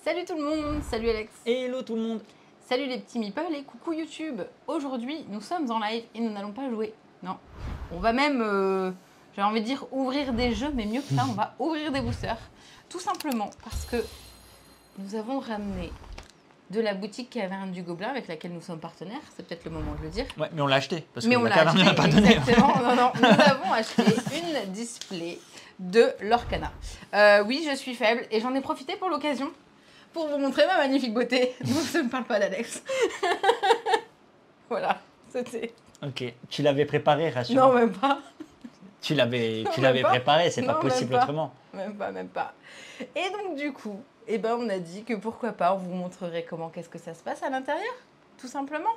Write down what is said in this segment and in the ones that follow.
Salut tout le monde, salut Alex. Hello tout le monde. Salut les petits meeples et coucou YouTube. Aujourd'hui, nous sommes en live et nous n'allons pas jouer. Non. On va même, j'ai envie de dire, ouvrir des jeux, mais mieux que ça, on va ouvrir des boosters. Tout simplement parce que nous avons ramené de la boutique Caverne du Gobelin avec laquelle nous sommes partenaires. C'est peut-être le moment de le dire. Ouais, mais on l'a acheté parce mais que on la l'a caverne acheté, n'a pas donné. exactement. Non, nous avons acheté une display de Lorcana. Oui, je suis faible et j'en ai profité pour l'occasion pour vous montrer ma magnifique beauté. Non, ça ne parle pas d'Alex. Voilà, c'était... Ok, tu l'avais préparé, rassure-moi. Non, même pas. Tu l'avais pas. préparé, c'est pas Non, possible même pas. autrement. Même pas. Et donc du coup, eh ben, on a dit que pourquoi pas, on vous montrerait qu'est-ce que ça se passe à l'intérieur, tout simplement.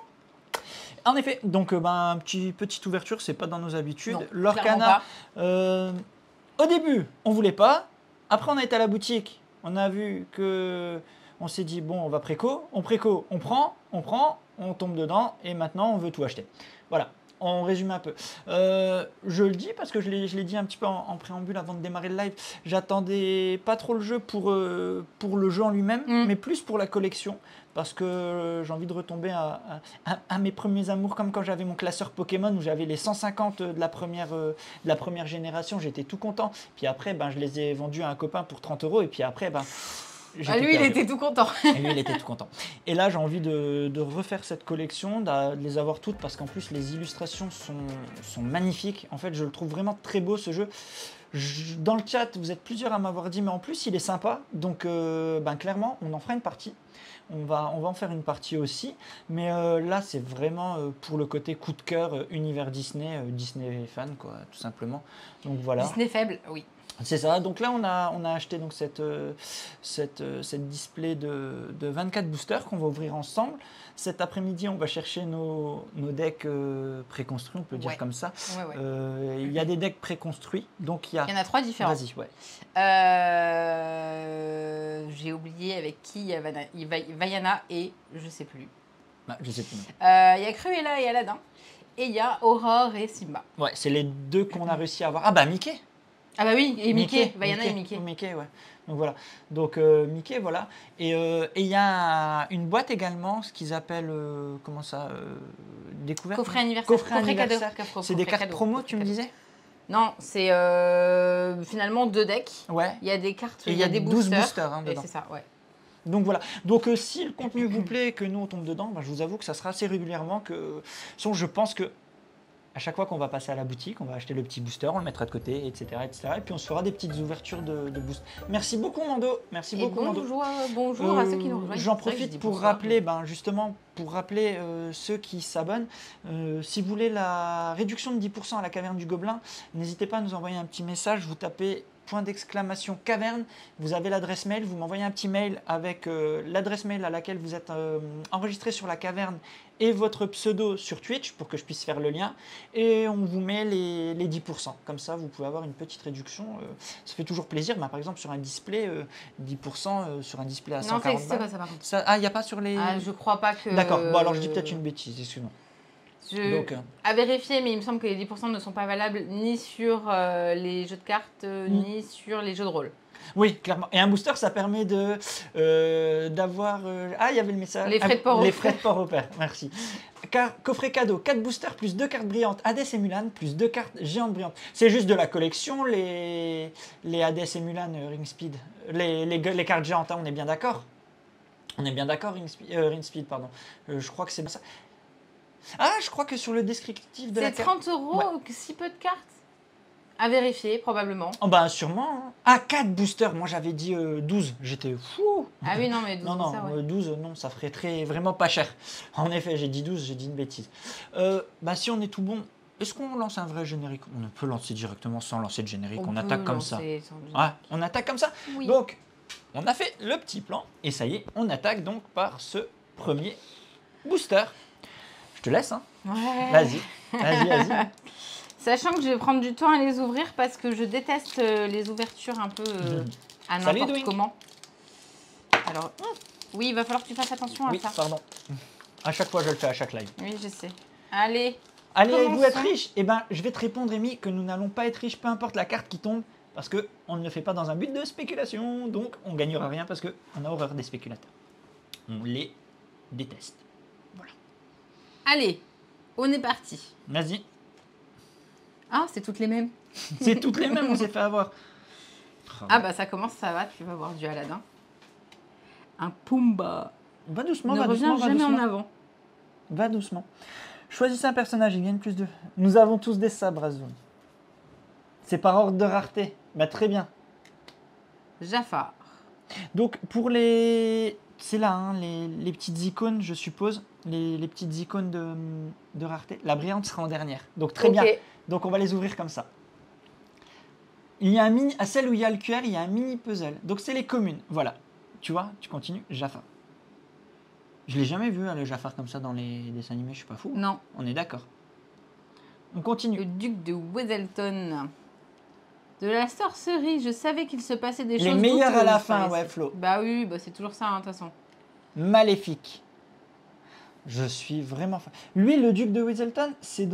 En effet, donc petite ouverture, c'est pas dans nos habitudes. Non, Lorcana, au début, on voulait pas. Après, on a été à la boutique, on a vu que, on s'est dit bon, on va préco, on prend, on tombe dedans et maintenant on veut tout acheter. Voilà. On résume un peu. Je le dis parce que je l'ai dit un petit peu en préambule avant de démarrer le live. J'attendais pas trop le jeu pour le jeu en lui-même, mais plus pour la collection. Parce que j'ai envie de retomber à mes premiers amours, comme quand j'avais mon classeur Pokémon où j'avais les 150 de la première génération. J'étais tout content. Puis après, je les ai vendus à un copain pour 30 €. Et puis après, lui, il était tout content. Et lui, il était tout content. Et là, j'ai envie de refaire cette collection, de les avoir toutes, parce qu'en plus, les illustrations sont magnifiques. En fait, je le trouve vraiment très beau, ce jeu. Dans le chat, vous êtes plusieurs à m'avoir dit, mais en plus, il est sympa. Donc, clairement, on en fera une partie. On va en faire une partie aussi. Mais là, c'est vraiment pour le côté coup de cœur, univers Disney, Disney fan, quoi, tout simplement. Donc, voilà. Disney faible, oui. C'est ça, donc là on a acheté donc cette display de 24 boosters qu'on va ouvrir ensemble. Cet après-midi on va chercher nos decks préconstruits, on peut dire comme ça. Ouais. Il y a des decks préconstruits, donc il y en a 3 différents. Vas-y, ouais. J'ai oublié avec qui il y a Vaiana et je sais plus. Je sais plus. Il y a Cruella et Aladdin et il y a Aurore et Simba. Ouais, c'est les deux qu'on a réussi à avoir. Ah bah Mickey. Ah bah oui, et Mickey, Vaiana et Mickey. Mickey, ouais. Donc voilà. Donc Mickey, voilà. Et il y a une boîte également, ce qu'ils appellent, comment ça, découverte. Coffret anniversaire. Coffret anniversaire. C'est des cartes promo, tu me disais? Non, c'est finalement 2 decks. Ouais. Il y a des cartes, et il y a des 12 boosters dedans. C'est ça, ouais. Donc voilà. Donc si le contenu vous plaît et que nous on tombe dedans, je vous avoue que ça sera assez régulièrement que. Je pense que à chaque fois qu'on va passer à la boutique, on va acheter le petit booster, on le mettra de côté, etc. Et puis on se fera des petites ouvertures de boost. Merci beaucoup Mando. Merci beaucoup Mando. Bonjour à ceux qui nous rejoignent. J'en profite pour rappeler, ceux qui s'abonnent, si vous voulez la réduction de 10% à la Caverne du Gobelin, n'hésitez pas à nous envoyer un petit message, vous tapez ! caverne, vous avez l'adresse mail, vous m'envoyez un petit mail avec l'adresse mail à laquelle vous êtes enregistré sur la caverne et votre pseudo sur Twitch pour que je puisse faire le lien et on vous met les 10%. Comme ça, vous pouvez avoir une petite réduction. Ça fait toujours plaisir. Par exemple, sur un display, 10% sur un display à 140 balles. Non, c'est pas ça par contre. Il n'y a pas sur les... Ah, je crois pas que... D'accord, bon alors je dis peut-être une bêtise, excuse-moi. À vérifier, mais il me semble que les 10% ne sont pas valables ni sur les jeux de cartes, ni sur les jeux de rôle. Oui, clairement. Et un booster, ça permet d'avoir... il y avait le message. Les frais de port. Les frais de port au père, merci. Coffret cadeau, 4 boosters plus 2 cartes brillantes Hades et Mulan plus 2 cartes géantes brillantes. C'est juste de la collection, les Hades et Mulan Ring Speed. Les cartes géantes, on est bien d'accord? On est bien d'accord, Ring Speed, pardon. Je crois que c'est ça. Ah, je crois que sur le descriptif de la carte... C'est 30 €, si peu de cartes? À vérifier, probablement. Sûrement. Hein. Ah, 4 boosters. Moi, j'avais dit 12. J'étais fou. Ah oui, non, mais 12 non, 12, non, ça ferait vraiment pas cher. En effet, j'ai dit 12, j'ai dit une bêtise. Si on est tout bon, est-ce qu'on lance un vrai générique? On peut lancer directement sans lancer de générique. On attaque comme ça. On attaque comme ça. Oui. Donc, on a fait le petit plan. Et ça y est, on attaque donc par ce premier booster. Je te laisse, hein. Ouais. Vas-y. Sachant que je vais prendre du temps à les ouvrir parce que je déteste les ouvertures un peu à n'importe comment. Alors, oui, il va falloir que tu fasses attention à ça. Oui, pardon. À chaque fois, je le fais à chaque live. Oui, je sais. Allez, vous êtes riche? Je vais te répondre, Amy, que nous n'allons pas être riches, peu importe la carte qui tombe, parce qu'on ne le fait pas dans un but de spéculation, donc on ne gagnera rien parce qu'on a horreur des spéculateurs. On les déteste. Voilà. Allez, on est parti. Vas-y. Ah, c'est toutes les mêmes. C'est toutes les mêmes, on s'est fait avoir. Ah bah ça commence, ça va, tu vas voir du Aladdin. Un Pumba. Va doucement, Ne va revient doucement, va jamais doucement. en avant. Va doucement. Choisissez un personnage, il gagne plus de... Nous avons tous des sabres, Azul. C'est par ordre de rareté. Bah très bien. Jafar. Donc pour les... C'est là, hein, les petites icônes, je suppose. Les petites icônes de rareté. La brillante sera en dernière. Donc très bien. Donc on va les ouvrir comme ça. Il y a un mini... À celle où il y a le QR, il y a un mini puzzle. Donc c'est les communes. Voilà. Tu vois, tu continues. Jafar. Je l'ai jamais vu, le Jafar comme ça dans les dessins animés, je suis pas fou. Non. On est d'accord. On continue. Le duc de Weselton. De la sorcerie, je savais qu'il se passait des choses. Les meilleurs à la douteuses fin, par ouais, ici. Flo. Bah oui, bah c'est toujours ça, hein, de toute façon. Maléfique. Je suis vraiment fan. Lui, le duc de Weselton, c'est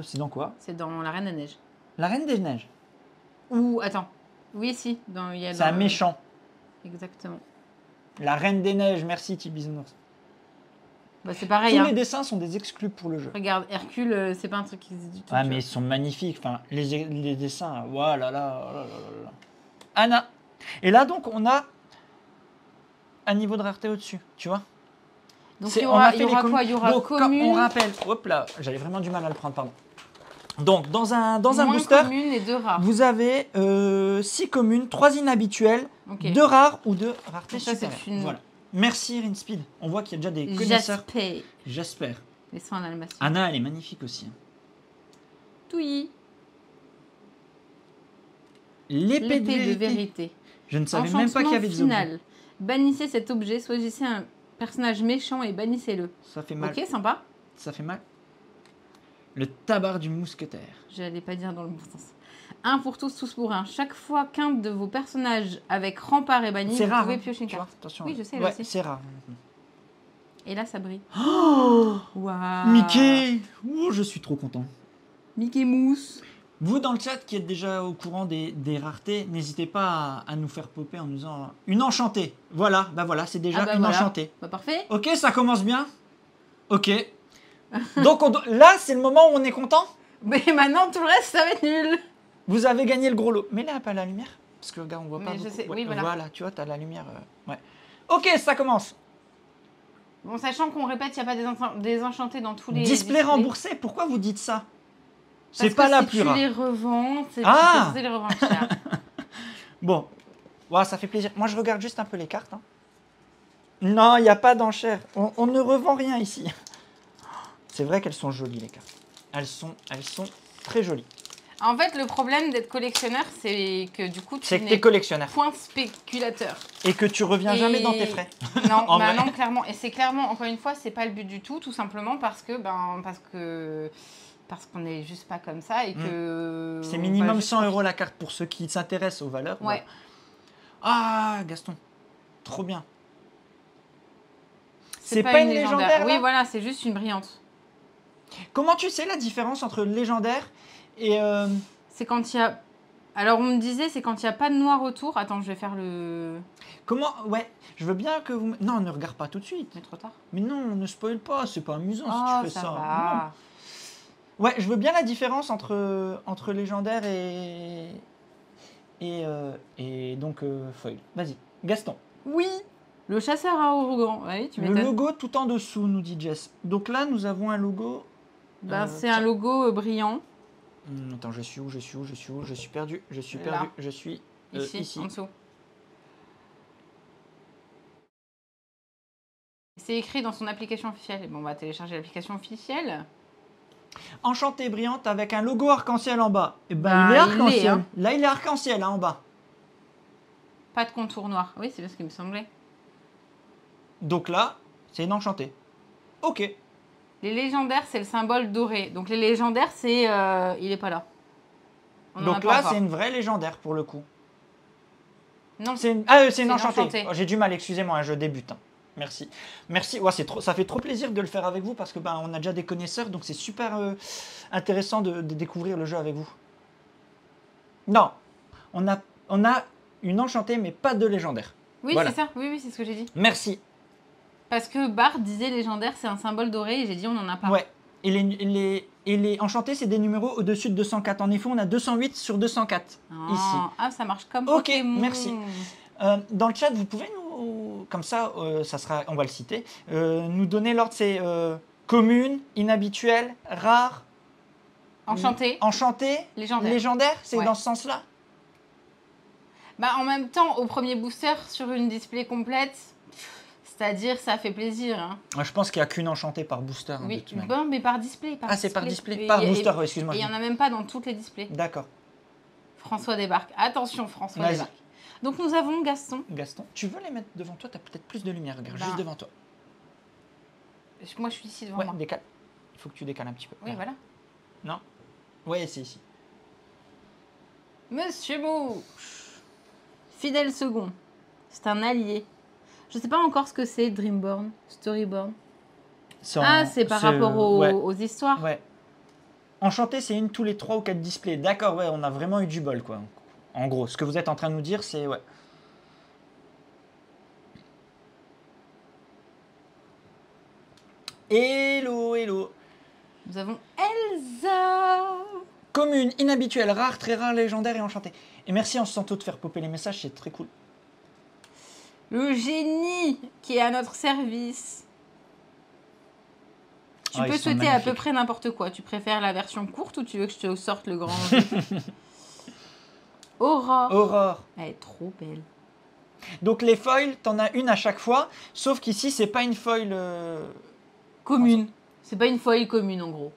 c'est dans quoi? C'est dans La Reine des Neiges. La Reine des Neiges. Ou, attends. Oui, si. C'est un méchant. Exactement. La Reine des Neiges, merci Tibisounours. Bah c'est pareil. Tous Hein. les dessins sont des exclus pour le jeu. Regarde, Hercule, c'est pas un truc qui existe du tout. Ah, tu mais vois. ils sont magnifiques. Enfin, les dessins, voilà, là. Anna. Et là, donc, on a un niveau de rareté au-dessus, tu vois. Donc C'est- il y on a aura, fait il y aura les quoi? Il y aura Donc, quand commune, on rappelle, hop là, j'avais vraiment du mal à le prendre, pardon. Donc, dans un moins booster, commune et 2 rares. vous avez 6 communes, 3 inhabituelles, Ok. 2 rares ou 2 raretés Ça, c'est supérieures. une- Voilà. Merci Rinspeed. On voit qu'il y a déjà des connaisseurs. J'espère. J'espère. Les soins en animation. Anna, elle est magnifique aussi. hein. Touilly. L'épée de L'épée de vérité. vérité. Je ne savais même pas qu'il y avait des objets. final. Bannissez cet objet, choisissez un personnage méchant et bannissez-le. Ça fait mal. Ok, sympa. Ça fait mal. Le tabard du mousquetaire. J'allais pas dire dans le bon sens. Un pour tous, tous pour un. Chaque fois qu'un de vos personnages avec rempart est banni, C'est vous rare. pouvez hein, piocher une tu vois, carte. attention. Oui, je sais, là Ouais, aussi. c'est rare. Et là, ça brille. Oh Waouh. Mickey Oh, je suis trop content. Mickey Mousse. Vous, dans le chat, qui êtes déjà au courant des raretés, n'hésitez pas à nous faire popper en nous disant une enchantée. Voilà, bah voilà, c'est déjà Ah bah une voilà. enchantée. Bah parfait. Ok, ça commence bien. Ok. Donc là, c'est le moment où on est content. Mais maintenant, tout le reste, ça va être nul. Vous avez gagné le gros lot. Mais là, pas la lumière. Parce que regarde, on voit Mais pas. je beaucoup. sais, Ouais, oui, voilà. Voilà, tu vois, t'as la lumière. Ouais. Ok, ça commence. Bon, sachant qu'on répète, il n'y a pas des enchantés dans tous les Display displays. remboursé. Pourquoi vous dites ça? C'est Parce pas que la si plus tu rare. les revends, c'est Ah tu peux les revendre cher. Bon. Ouais, ça fait plaisir. Moi, je regarde juste un peu les cartes. hein. Non, il n'y a pas d'enchère. On ne revend rien ici. C'est vrai qu'elles sont jolies, les cartes. Elles sont très jolies. En fait, le problème d'être collectionneur, c'est que du coup, tu C'est que t'es n'es collectionneur. point spéculateur. Et que tu reviens Et- jamais dans tes frais. Non, En bah vrai. non, clairement. Et c'est clairement, encore une fois, c'est pas le but du tout simplement parce qu'on n'est juste pas comme ça et que. C'est on minimum va juste 100 € la carte pour ceux qui s'intéressent aux valeurs. Ouais. Voilà. Ah, Gaston. Trop bien. C'est pas une légendaire, là Oui, voilà, c'est juste une brillante. Comment tu sais la différence entre légendaire et... C'est quand il y a. Alors, on me disait, c'est quand il n'y a pas de noir autour. Attends, je vais faire le. Comment... Ouais, je veux bien que vous... Non, ne regarde pas tout de suite. Mais trop tard. Mais non, ne spoil pas, c'est pas amusant Oh, si tu fais ça ça. va. Non. Ouais, je veux bien la différence entre légendaire et donc foil. Vas-y, Gaston. Oui. Le chasseur à ourgan. Oui, tu Le m'étonnes. logo tout en dessous, nous dit Jess. Donc là, nous avons un logo... Ben, c'est tiens. un logo brillant. Attends, je suis où? Je suis perdu. Je suis Là. perdu. Je suis Ici, en dessous. C'est écrit dans son application officielle. Bon, on va télécharger l'application officielle. Enchantée brillante avec un logo arc-en-ciel en bas. Et ben, Bah, il est il arc-en-ciel. l'est, hein. Là, il est arc-en-ciel hein, en bas. Pas de contour noir. Oui, c'est bien ce qui me semblait. Donc là, c'est une enchantée. Ok. Les légendaires, c'est le symbole doré. Donc les légendaires, c'est... il est pas là. On en a Donc pas là, encore. c'est une vraie légendaire pour le coup. Non, C'est une... Ah, c'est une une enchantée. enchantée. Oh, j'ai du mal, excusez-moi, hein, je débute. hein. Merci. Merci. Ouais, ça fait trop plaisir de le faire avec vous parce que ben, on a déjà des connaisseurs, donc c'est super intéressant de découvrir le jeu avec vous. Non, On a une enchantée, mais pas de légendaire. Oui, Voilà. c'est ça. Oui, c'est ce que j'ai dit. Merci. Parce que Bart disait légendaire, c'est un symbole doré et j'ai dit on n'en a pas. Ouais. Et les enchantés, c'est des numéros au-dessus de 204. En effet, on a 208 sur 204 ici. Ah, ça marche comme Ok, Pokémon. merci. Dans le chat, vous pouvez nous, comme ça, on va le citer, nous donner l'ordre, c'est commune, inhabituel, rare, Enchanté. enchanté, Légendaire. c'est Ouais. dans ce sens-là. Bah, en même temps, au premier booster sur une display complète, c'est-à-dire ça fait plaisir. Hein. Je pense qu'il n'y a qu'une enchantée par booster. Oui, De toute manière. bon, mais par display. C'est par display. Et- Par et- booster, ouais, excuse-moi. Et il n'y en a même pas dans toutes les displays. D'accord. François débarque. Attention, François Vas-y. débarque. Donc nous avons Gaston. Gaston, tu veux les mettre devant toi? Tu as peut-être plus de lumière. Regarde, Ben, juste devant toi. Moi, je suis ici devant Ouais, moi. décale. Il faut que tu décales un petit peu. Oui, voilà. Non? Ouais, c'est ici. Monsieur Mouche. Fidèle second. C'est un allié. Je sais pas encore ce que c'est Dreamborn, Storyborn. C'est par rapport aux histoires. Ouais. Enchanté, c'est une tous les 3 ou 4 displays. D'accord, ouais, on a vraiment eu du bol, quoi. En gros, ce que vous êtes en train de nous dire, c'est... Ouais. Hello, hello. Nous avons Elsa. Commune, inhabituelle, rare, très rare, légendaire et enchanté. Et merci en Santo de faire popper les messages, c'est très cool. Le génie qui est à notre service. Tu Ah, peux ils sont souhaiter à magnifiques. peu près n'importe quoi. Tu préfères la version courte ou tu veux que je te sorte le grand jeu? Aurore. Aurore. Elle est trop belle. Donc les foils, t'en as une à chaque fois, sauf qu'ici, c'est pas une foil... Commune. C'est pas une foil commune en gros.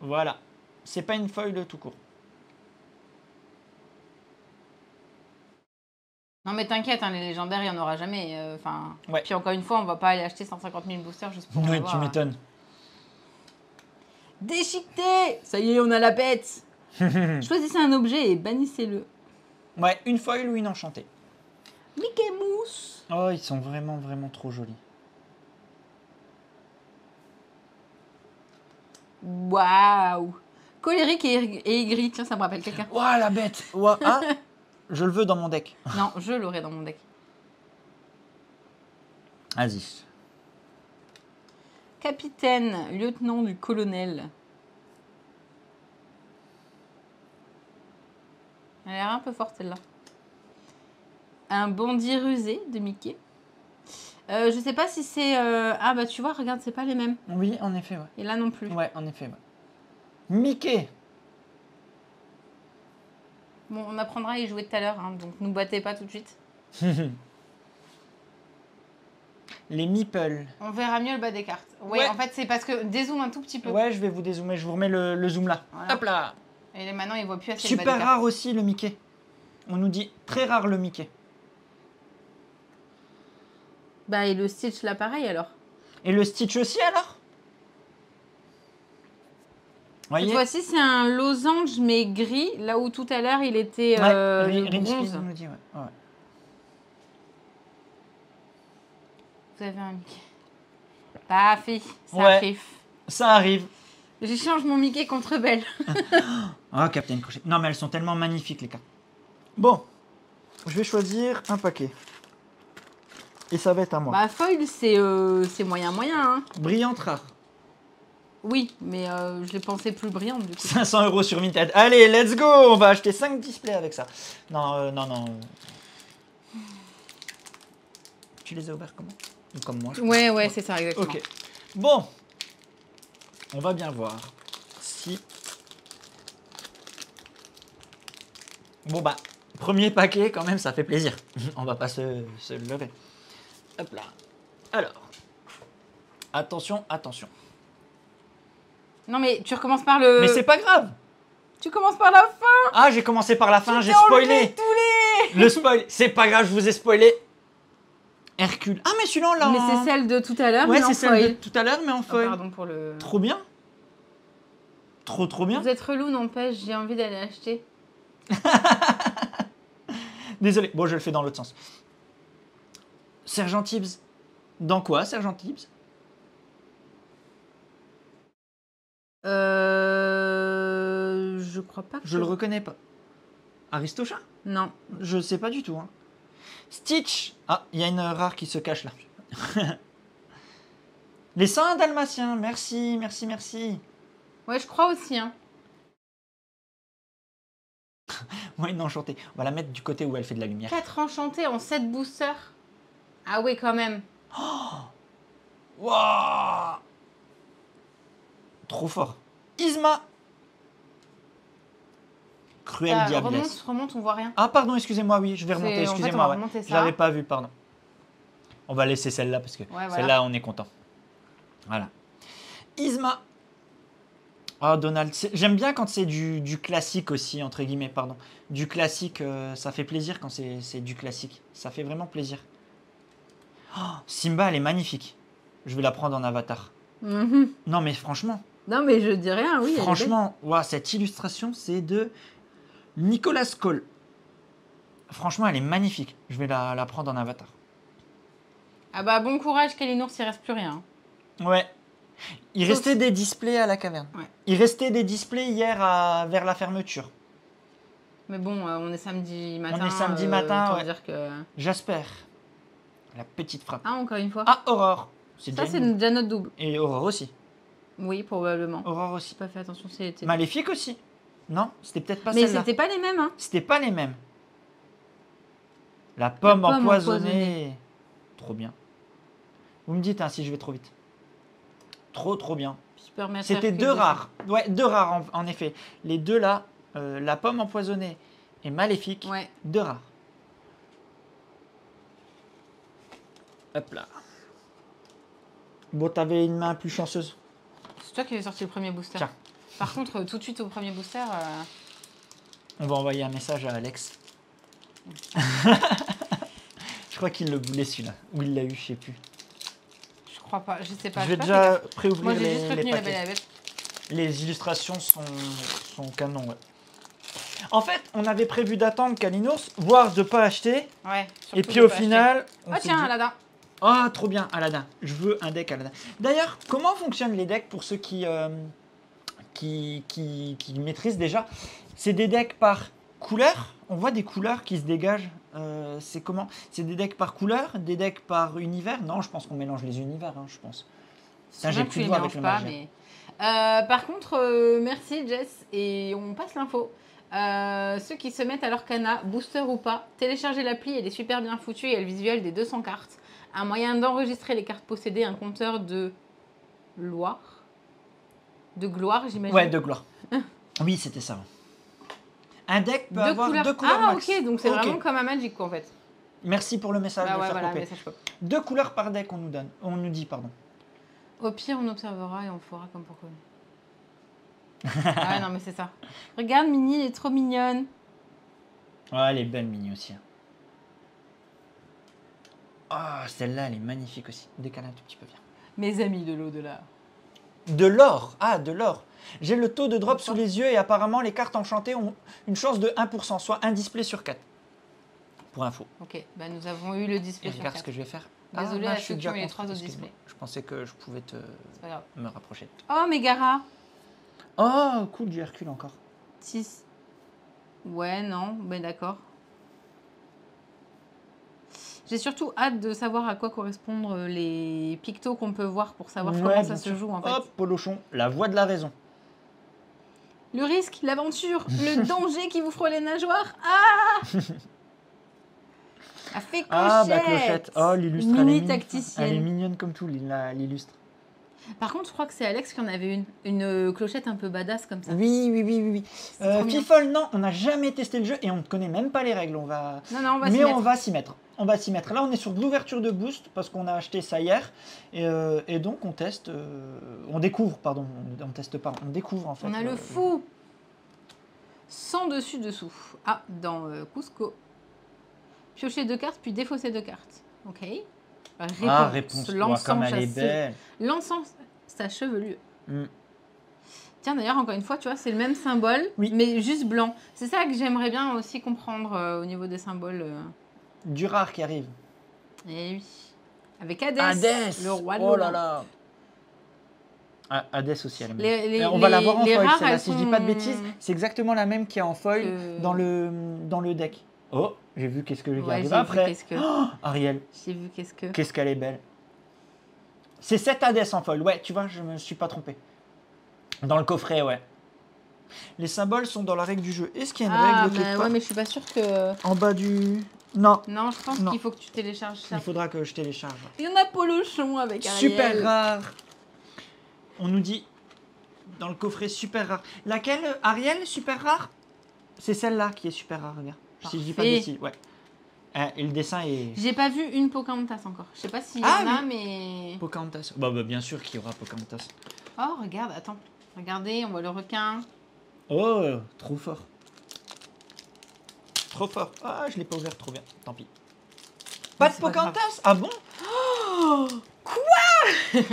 Voilà. C'est pas une foil tout court. Non mais t'inquiète, hein, les légendaires, il n'y en aura jamais. Enfin, Ouais. Puis encore une fois, on va pas aller acheter 150 000 boosters juste pour en Oui, avoir, tu hein. m'étonnes. Déchiqueté. Ça y est, on a la bête. Choisissez un objet et bannissez-le. Ouais, une foil ou une enchantée. Mickey Mouse. Oh, ils sont vraiment, vraiment trop jolis. Waouh. Colérique et aigri. Tiens, ça me rappelle quelqu'un. Ouah, la bête. Ouah, ah, je le veux dans mon deck. Non, je l'aurai dans mon deck. Vas-y. Capitaine, lieutenant du colonel. Elle a l'air un peu forte celle-là. Un bandit rusé de Mickey. Je sais pas si c'est... Ah bah tu vois, regarde, c'est pas les mêmes. Oui, en effet, ouais. Et là non plus. Ouais, en effet, ouais. Mickey. Bon, on apprendra à y jouer tout à l'heure, hein, donc nous battez pas tout de suite. Les meeples. On verra mieux le bas des cartes. Oui, Ouais. en fait, c'est parce que dézoome un tout petit peu. Ouais, je vais vous dézoomer. Je vous remets le zoom là. Voilà. Hop là. Et maintenant, il voit plus assez le bas Super des cartes. rare aussi le Mickey. On nous dit très rare le Mickey. Bah, et le Stitch là, pareil alors. Et le Stitch aussi alors? Cette Voyez? fois-ci, c'est un losange mais gris, là où tout à l'heure, il était Rinspin bronze. nous dit, ouais. Ouais. Vous avez un Mickey. Parfait, ça Ouais. arrive. Ça arrive. J'échange mon Mickey contre Belle. Ah, Captain Crochet. Non, mais elles sont tellement magnifiques, les cartes. Bon, je vais choisir un paquet. Et ça va être à moi. Bah, foil, c'est moyen, hein. Brillante rare. Oui, mais je l'ai pensé plus brillante du coup. 500 € sur Vinted. Allez, let's go. On va acheter 5 displays avec ça. Non, non. Tu les as ouverts comment? Ou comme moi, je crois. Ouais, c'est ça, exactement. Ok. Bon. On va bien voir si... Bon bah, premier paquet quand même, ça fait plaisir. On va pas se lever. Hop là. Alors. Attention. Non, mais tu recommences par le... Mais c'est pas grave. Tu commences par la fin. Ah, j'ai commencé par la fin, j'ai t'ai enlevé spoilé. tous les... Le spoil. C'est pas grave, je vous ai spoilé. Hercule. Ah, mais celui-là, on l'a Mais en- c'est celle de tout à l'heure, Ouais, mais en c'est celle de foil. tout à l'heure, mais en Oh, foil. pardon pour le... Trop bien. Trop bien. Vous êtes relou, n'empêche, j'ai envie d'aller acheter. Désolé. Bon, je le fais dans l'autre sens. Sergent Tibbs. Dans quoi, Sergent Tibbs? Je crois pas que... Je le reconnais pas. Aristocha? Non. Je sais pas du tout. Hein. Stitch. Ah, il y a une rare qui se cache là. Les 101 Dalmatiens. Merci, merci, merci. Ouais, je crois aussi. Hein. Ouais, une enchantée. On va la mettre du côté où elle fait de la lumière. 4 enchantés en 7 boosters. Ah oui, quand même. Waouh! Trop fort. Isma. Cruel diablesse. Remonte, on voit rien. Ah, pardon, excusez-moi, oui, je vais remonter, En fait, excusez-moi. on va Ouais. remonter ça. J'avais pas vu, pardon. On va laisser celle-là parce que voilà. celle-là, on est content. Voilà. Isma. Oh, Donald. J'aime bien quand c'est du classique aussi, entre guillemets, pardon. Du classique, ça fait plaisir quand c'est du classique. Ça fait vraiment plaisir. Oh, Simba, elle est magnifique. Je vais la prendre en avatar. Mhm. Non, mais franchement. Non, mais je dis rien, oui. Franchement, wow, cette illustration, c'est de Nicolas Cole. Franchement, elle est magnifique. Je vais la prendre en avatar. Ah bah, bon courage, Kalinours, il reste plus rien. Ouais. Il restait des displays à la caverne. Ouais. Il restait des displays hier vers la fermeture. Mais bon, on est samedi matin. On est samedi matin, ouais. Dire que... Jasper. La petite frappe. Ah, encore une fois. Ah, Aurore. Ça, c'est déjà notre double. Et Aurore aussi. Oui, probablement. Aurore aussi. J'ai pas fait attention si elle était... Maléfique aussi. Non, c'était peut-être pas Mais celle-là. c'était pas les mêmes, hein. C'était pas les mêmes. La pomme empoisonnée. Trop bien. Vous me dites hein, si je vais trop vite. Trop bien. Super, merci. C'était deux rares. Ouais, deux rares en effet. Les deux là, la pomme empoisonnée et maléfique. Ouais. Deux rares. Hop là. Bon, t'avais une main plus chanceuse. C'est toi qui avais sorti le premier booster. Tiens. Par contre, tout de suite au premier booster... On va envoyer un message à Alex. Je crois qu'il le voulait celui-là. Ou il l'a eu, je sais plus. Je crois pas, je sais pas. Je vais déjà préouvrir Moi, j'ai les juste retenu la paquets. Belle et la Bête. Les illustrations sont canon, ouais. En fait, on avait prévu d'attendre Kalinours, voire de pas acheter. Ouais. Et puis au final... Oh tiens, Aladdin. Ah, trop bien, Aladdin. Je veux un deck Aladdin. D'ailleurs, comment fonctionnent les decks pour ceux qui maîtrisent déjà? C'est des decks par couleur. On voit des couleurs qui se dégagent. C'est comment? C'est des decks par couleur, des decks par univers? Non, je pense qu'on mélange les univers, hein, je pense. Ça, j'ai plus de voir avec le pas, magicien. mais... par contre, merci Jess, et on passe l'info. Ceux qui se mettent à leur cana, booster ou pas, téléchargez l'appli, elle est super bien foutue, il y a le visuel des 200 cartes. Un moyen d'enregistrer les cartes possédées, un compteur de gloire. De gloire, j'imagine. Ouais, de gloire. Oui, c'était ça. Un deck peut avoir deux couleurs Ah, max. ok, donc c'est vraiment comme un Magic, quoi, en fait. Merci pour le message. Bah de ouais, faire voilà, couper. message pop. 2 couleurs par deck, on nous donne. On nous dit, pardon. Au pire, on observera et on fera comme pourquoi. Ah ouais, non, mais c'est ça. Regarde, Minnie, elle est trop mignonne. Ouais, elle est belle, Minnie aussi. Ah, celle-là, elle est magnifique aussi. Décale un tout petit peu, bien. Mes amis de l'au-delà. De l'or. Ah, de l'or. J'ai le taux de drop sous les yeux et apparemment, les cartes enchantées ont une chance de 1%, soit un display sur 4. Pour info. Ok, bah nous avons eu le display Et sur regarde 4. ce que je vais faire. Désolée Ah, à je suis ceux qui ont déjà les 3 autres excuse-moi. displays. Je pensais que je pouvais C'est pas grave. me rapprocher. Oh, Megara. Oh, cool, du Hercule encore. 6. Ouais, non, mais d'accord. J'ai surtout hâte de savoir à quoi correspondent les pictos qu'on peut voir pour savoir Ouais, comment ça bien se sûr. joue en fait. Hop, Polochon, la voix de la raison. Le risque, l'aventure, le danger qui vous frôle les nageoires. Ah Elle fait Clochette. Ah, bah Clochette. Oh, l'illustre, elle est Mini mignonne. tacticienne. Elle est mignonne comme tout, l'illustre. Par contre, je crois que c'est Alex qui en avait une clochette un peu badass comme ça. Oui. trop mignon. Fifol, non, on n'a jamais testé le jeu et on ne connaît même pas les règles. Non, on va Mais s'y on mettre. va s'y mettre. On va s'y mettre. Là, on est sur de l'ouverture de boost parce qu'on a acheté ça hier. Et donc, on teste. On découvre, pardon. On teste pas. On découvre en fait. On a le fou. Sans dessus-dessous. Ah, dans Cusco. Piocher 2 cartes, puis défausser 2 cartes. Ok. Réponse. L'encens Comme elle est chassé. belle. L'encens, sa chevelure. Mm. Tiens, d'ailleurs, encore une fois, tu vois, c'est le même symbole, Oui. mais juste blanc. C'est ça que j'aimerais bien aussi comprendre au niveau des symboles. Du rare qui arrive. Eh oui. Avec Hadès, Hadès. le roi de Oh là l'Olympe. là. Hades aussi, elle est Les- les- on va la les- voir en les foil, rares, celle-là, elles si je dis pas de sont- bêtises. C'est exactement la même qui est en foil Que- dans le deck. Oh, j'ai vu qu'est-ce que j'ai Ouais, arrive j'ai vu après. qu'est-ce que... Oh, Ariel, J'ai vu qu'est-ce que... qu'est-ce qu'elle est belle. C'est 7 Hades en foil. Ouais, tu vois, je me suis pas trompé. Dans le coffret, ouais. Les symboles sont dans la règle du jeu. Est-ce qu'il y a une Ah, règle quelque bah part ouais, mais je suis pas sûre que... en bas du... Non, Non, je pense Non. qu'il faut que tu télécharges ça. il faudra que je télécharge. Il y en a Polochon avec Ariel. Super rare. On nous dit dans le coffret super rare. Laquelle, Ariel, super rare? C'est celle-là qui est super rare, regarde. Si je dis pas de Parfait. bêtises, ouais. Et le dessin est... J'ai pas vu une Pocahontas encore. Je sais pas s'il y Ah, en a, mais... Pocahontas. Bah, bien sûr qu'il y aura Pocahontas. Oh, regarde, attends. Regardez, on voit le requin. Oh, trop fort. Trop fort. Ah, je l'ai pas ouvert, trop bien. Tant pis. Pas de c'est pas grave. Pocahontas? Ah bon?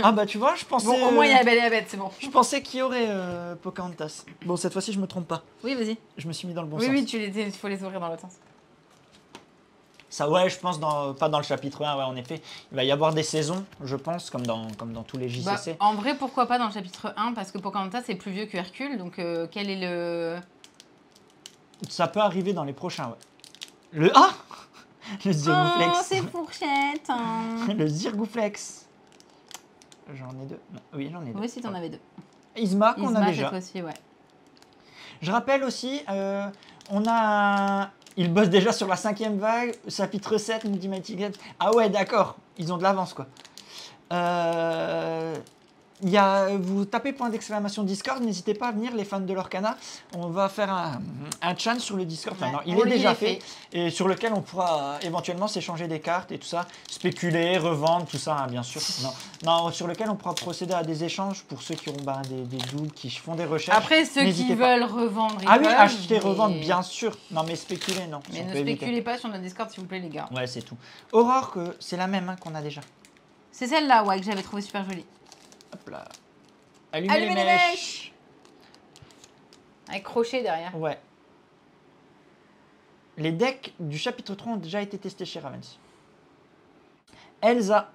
Ah bah tu vois, je pensais... Bon, au moins, il y a la Belle et la Bête, c'est bon. Je pensais qu'il y aurait Pocahontas. Bon, cette fois-ci, je me trompe pas. Oui, vas-y. Je me suis mis dans le bon Oui, sens. oui, il faut les ouvrir dans l'autre sens. Ça, ouais, je pense, pas dans le chapitre 1, ouais, en effet. Il va y avoir des saisons, je pense, comme dans tous les Bah, JCC. en vrai, pourquoi pas dans le chapitre 1? Parce que Pocahontas, c'est plus vieux que Hercule, donc quel est le... Ça peut arriver dans les prochains, ouais. Le... Ah Le Oh, Zirgouflex. c'est fourchette hein. Le Zirgouflex. J'en ai deux. Non, oui, j'en ai deux. Oui, si t'en avais deux. Isma, qu'on a Isma, déjà. cette fois-ci, ouais. Je rappelle aussi, on a... Ils bossent déjà sur la 5e vague, chapitre 7, nous dit Mighty Games. Ah ouais, d'accord, ils ont de l'avance, quoi. Vous tapez point d'exclamation Discord, n'hésitez pas à venir, les fans de l'Orcana. On va faire un chat sur le Discord. Enfin, Ouais, non, il on est lui déjà est fait. Et sur lequel on pourra éventuellement s'échanger des cartes et tout ça, spéculer, revendre, tout ça, hein, bien sûr. Non, sur lequel on pourra procéder à des échanges pour ceux qui auront des doubles, qui font des recherches. Après, ceux qui N'hésitez pas. veulent revendre, ils Ah oui, peuvent, acheter, mais- revendre, bien sûr. Non, mais spéculer, non. Mais On ne peut éviter. spéculez pas sur notre Discord, s'il vous plaît, les gars. Ouais, c'est tout. Aurore, c'est la même hein, qu'on a déjà. C'est celle-là, ouais, que j'avais trouvé super jolie. Hop là. Allumez les Allumez les mèches. Avec crochet derrière. Ouais. Les decks du chapitre 3 ont déjà été testés chez Ravens. Elsa.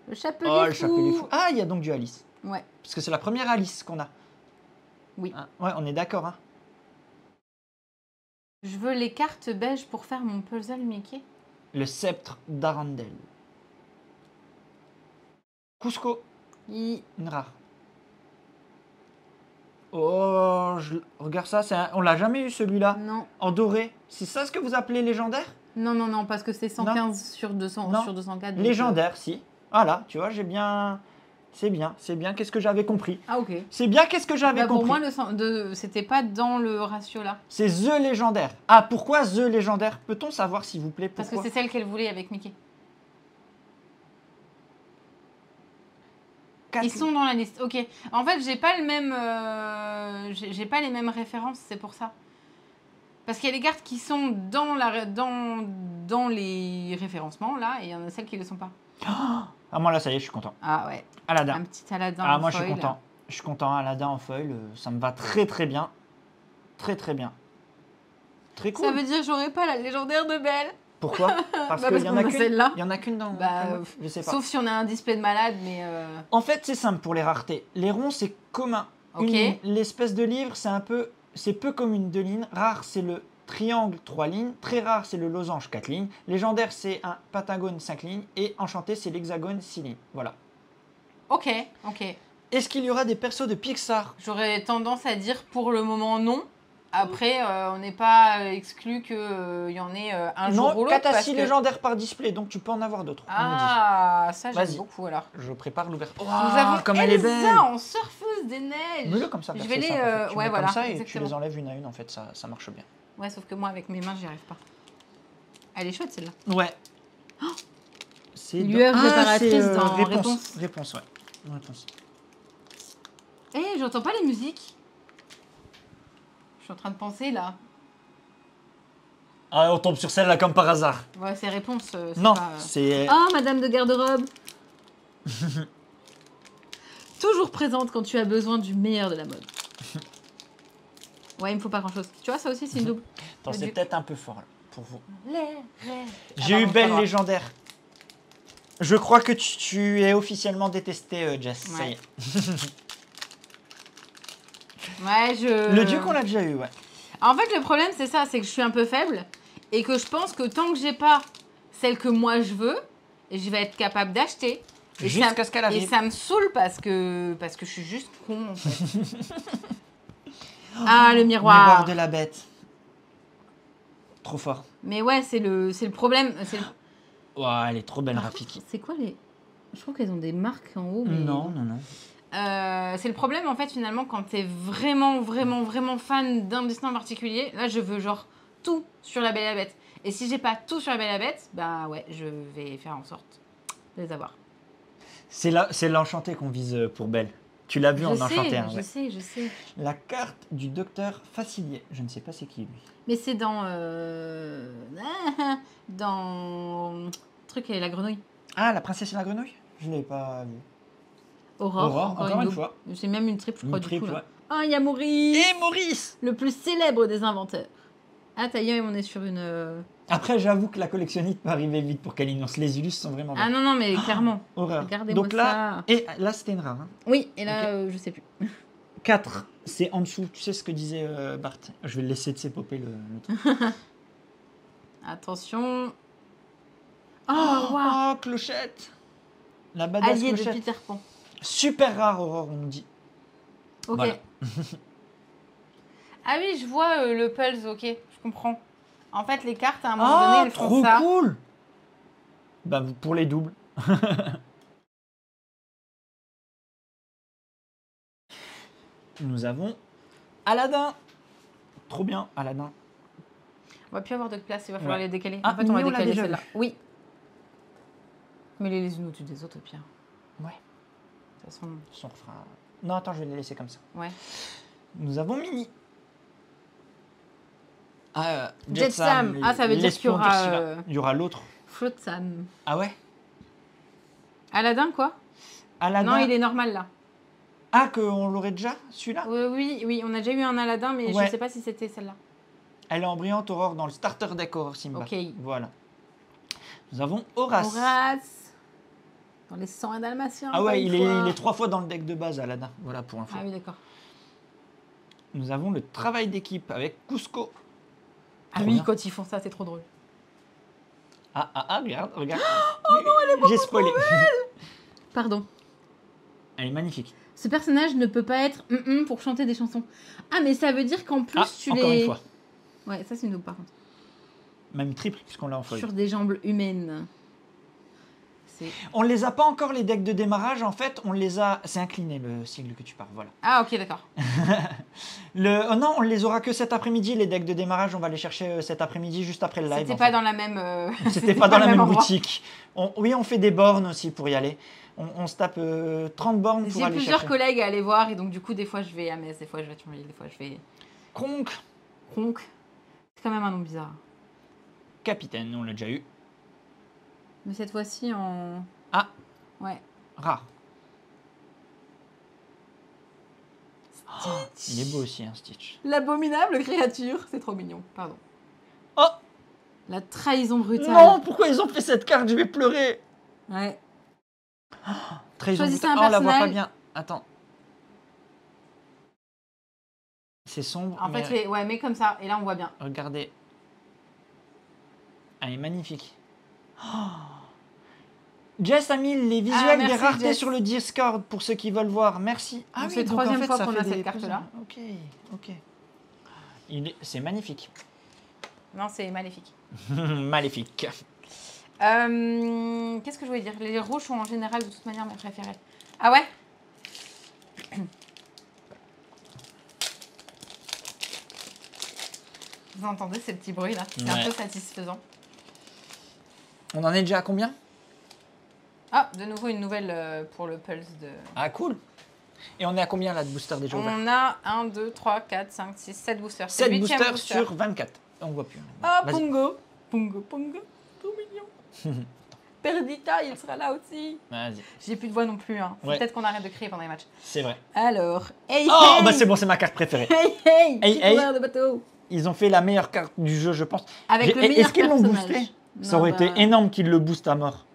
Le chapelet Oh, le fou. chapelet fou. Ah, il y a donc du Alice. Ouais. Parce que c'est la première Alice qu'on a. Oui. Hein, ouais, on est d'accord. Hein. Je veux les cartes beige pour faire mon puzzle Mickey. Le sceptre d'Arendelle. Cusco. Il- Une rare. Oh, regarde ça, on l'a jamais eu celui-là. Non. En doré. C'est ça ce que vous appelez légendaire? Non, non, non, parce que c'est 115 sur 200, Non. sur 204. donc, Légendaire, si. Voilà, tu vois, j'ai bien... C'est bien, qu'est-ce que j'avais compris. Ah, ok. C'est bien, qu'est-ce que j'avais Bah, pour compris. moi, c'était pas dans le ratio là. C'est The Légendaire. Ah, pourquoi The Légendaire? Peut-on savoir, s'il vous plaît, Parce pourquoi? que c'est celle qu'elle voulait avec Mickey. Ils sont dans la liste. Ok. En fait, j'ai pas le même, j'ai pas les mêmes références, c'est pour ça. Parce qu'il y a des cartes qui sont dans les référencements là, et il y en a celles qui ne le sont pas. Ah, moi là, ça y est, je suis content. Ah ouais. Aladdin. Un petit Aladdin. Ah, en moi, je suis foil. content. Je suis content, Aladdin en foil, ça me va très très bien. Très très bien. Très cool. Ça veut dire que j'aurais pas la légendaire de Belle. Pourquoi? Parce Bah, qu'il y en qu'on a a qu'une. celle-là. Il y en a qu'une dans. Bah, je sais pas. Sauf si on a un display de malade, mais. En fait, c'est simple pour les raretés. Les ronds, c'est commun. Ok. L'espèce de livre, c'est peu comme une 2 lignes. Rare, c'est le triangle 3 lignes. Très rare, c'est le losange 4 lignes. Légendaire, c'est un pentagone 5 lignes. Et enchanté, c'est l'hexagone 6 lignes. Voilà. Ok, ok. Est-ce qu'il y aura des persos de Pixar? J'aurais tendance à dire pour le moment non. Après, on n'est pas exclu qu'il y en ait un jour ou Non, l'autre. 4 à parce 6 que- légendaires par display, donc tu peux en avoir d'autres. on me dit. Ah, ça j'aime Vas-y. beaucoup alors. Je prépare l'ouverture. Nous avons comme elle est Elsa belle. en surfeuse des neiges. Mets-le comme ça. Je c'est vais les, simple, en fait. Tu ouais, mets voilà, comme ça et tu exactement. les enlèves une à une, en fait, ça marche bien. Ouais, sauf que moi avec mes mains, j'y arrive pas. Elle est chouette celle-là. Ouais. C'est Lueur réparatrice c'est, dans réponse. Réponse, ouais. Réponse. Eh, j'entends pas les musiques. Je suis en train de penser là. Ah, on tombe sur celle-là comme par hasard. Ouais, c'est réponse. C'est Non, pas, c'est... Ah, Madame de garde-robe. Toujours présente quand tu as besoin du meilleur de la mode. Ouais, il me faut pas grand-chose. Tu vois, ça aussi, c'est une double. Attends, le c'est duc. peut-être un peu fort, là, pour vous. Les rêves. J'ai Ah, eu pardon, Belle pas grave. légendaire. Je crois que tu es officiellement détesté, Jess. Ça y Ouais. est. Ouais, Le duc, on l'a déjà eu, ouais. En fait, le problème, c'est ça, c'est que je suis un peu faible et que je pense que tant que j'ai pas celle que moi je veux, je vais être capable d'acheter. Et Jusqu'à ce qu'elle Et arrive. ça me saoule parce que je suis juste con, en fait. Ah, le miroir. Miroir de la bête. Trop fort. Mais ouais, c'est le problème. Ouah, elle est trop belle, Par Rafiki. contre, c'est quoi les... Je crois qu'elles ont des marques en haut. Mais... Non, non, non. C'est le problème, en fait, finalement, quand t'es vraiment, vraiment, vraiment fan d'un dessin en particulier. Là, je veux genre tout sur La Belle et la Bête. Et si j'ai pas tout sur La Belle et la Bête, bah ouais, je vais faire en sorte de les avoir. C'est l'enchanté qu'on vise pour Belle. Tu l'as vu en enchanté. Hein, ouais. Je sais. La carte du docteur Facilier. Je ne sais pas c'est qui, lui. Mais c'est dans... dans... Truc et la grenouille. Ah, la princesse et la grenouille? Je ne l'ai pas vu. Aurore, encore une double. fois. J'ai même une triple, je crois, Une triple, du coup. Là. ouais. Oh, il y a Maurice, Et Maurice! le plus célèbre des inventeurs. Ah, tailleur, on est sur une... Après, j'avoue que la collectionnite peut arriver vite pour Kalinons. Les illustres sont vraiment Ah belles. non, mais clairement. Horreur. Regardez-moi Donc là, ça. et là c'était une rare. Hein. Oui, et là, je sais plus. 4, c'est en dessous. Tu sais ce que disait Bart. Je vais le laisser de s'époper le truc. Attention. Oh, waouh. Oh, Clochette! La badass Allié de Clochette. Peter Pan. Super rare, Aurore, on nous dit. Ok. Voilà. Ah oui, je vois le Pulse, ok, je comprends. En fait, les cartes, à un moment donné, elles font trop ça. cool! Bah, pour les doubles. Nous avons Aladdin. Trop bien, Aladdin. On va plus avoir de place, il va falloir Ouais. les décaler. Ah, En fait, on va mais on l'a décaler déjà celle-là. vu. Oui. Mais les unes au-dessus des autres, au pire. Ouais. De toute façon, On refera... Non, attends, je vais les laisser comme ça. ouais. Nous avons Mini. Ah, Jet Sam. Ah, ça veut dire qu'il y l'espion aura, d'Ursula. Il y aura l'autre. Float Sam. Ah ouais? Aladdin, quoi? Aladdin. Non, il est normal, là. Ah, qu'on l'aurait déjà, celui-là? Oui, on a déjà eu un Aladdin, mais Ouais. je sais pas si c'était celle-là. Elle est en brillante Aurore dans le starter deck Aurore Simba. Ok. Voilà. Nous avons Horace. Horace. Dans les 101 Dalmatiens. Ah encore ouais, une il fois. est 3 fois dans le deck de base, Aladdin. Voilà pour info. Ah oui, d'accord. Nous avons le travail d'équipe avec Cusco. Ah Trop oui, bien. quand ils font ça, c'est trop drôle. Regarde. Oh non, elle est j'ai spoilé. Pardon. Elle est magnifique. Ce personnage ne peut pas être pour chanter des chansons. Ah, mais ça veut dire qu'en plus, tu encore les... une fois. Ouais, ça c'est une double par contre. Même triple, puisqu'on l'a en feuille. Sur des jambes humaines. C'est... On les a pas encore, les decks de démarrage. En fait, on les a... C'est incliné, le sigle que tu parles. Voilà. Ah, ok, d'accord. Oh non, on les aura que cet après-midi, les decks de démarrage. On va les chercher cet après-midi, juste après le live. C'était en pas fait. dans la même... C'était pas dans la même endroit. boutique. Oui, on fait des bornes aussi pour y aller. On se tape 30 bornes pour J'ai aller plusieurs chercher. collègues à aller voir et donc du coup, des fois je vais à Metz, des fois je vais à Thionville, des fois je vais... Kronk, Kronk. C'est quand même un nom bizarre. capitaine, on l'a déjà eu. Mais cette fois-ci en... Ah, Ouais. rare. Oh, il est beau aussi, hein, Stitch. L'abominable créature. C'est trop mignon, pardon. Oh La trahison brutale. non, pourquoi ils ont fait cette carte? Je vais pleurer. Ouais. Trahison Choisissez brutale. un Oh, on la voit pas personnage. bien. Attends. C'est sombre. En mais fait, ouais, mais comme ça. Et là, on voit bien. regardez. Elle est magnifique. Oh. Jess a mis les visuels merci, des raretés Jess. sur le Discord pour ceux qui veulent voir. Merci. Donc, c'est la donc en troisième fait, fois ça qu'on fait a des cette carte-là. Ok. C'est magnifique. Non, c'est maléfique. Maléfique. Qu'est-ce que je voulais dire? Les rouges sont en général de toute manière mes préférés. Ah ouais? Vous entendez ces petits bruits là? C'est un Ouais. peu satisfaisant. On en est déjà à combien? Ah, de nouveau une nouvelle pour le Pulse de... Ah, cool. Et on est à combien là de boosters déjà ouverts? On a 1, 2, 3, 4, 5, 6, 7 boosters. 7 8e boosters booster. sur 24. On voit plus. Ah, Vas-y. Pongo. Pongo, Pongo. Trop mignon. Perdita, il sera là aussi. Vas-y. J'ai plus de voix non plus. Hein. Faut Ouais. peut-être qu'on arrête de crier pendant les matchs. C'est vrai. Alors, hey, Oh, hey. bah c'est bon, c'est ma carte préférée. Hey, hey, Hey, petit hey. coureur de bateau. Ils ont fait la meilleure carte du jeu, je pense. Avec le meilleur Est-ce qu'ils l'ont personnage. boosté? Ça Non, aurait bah, été énorme qu'ils le boostent à mort.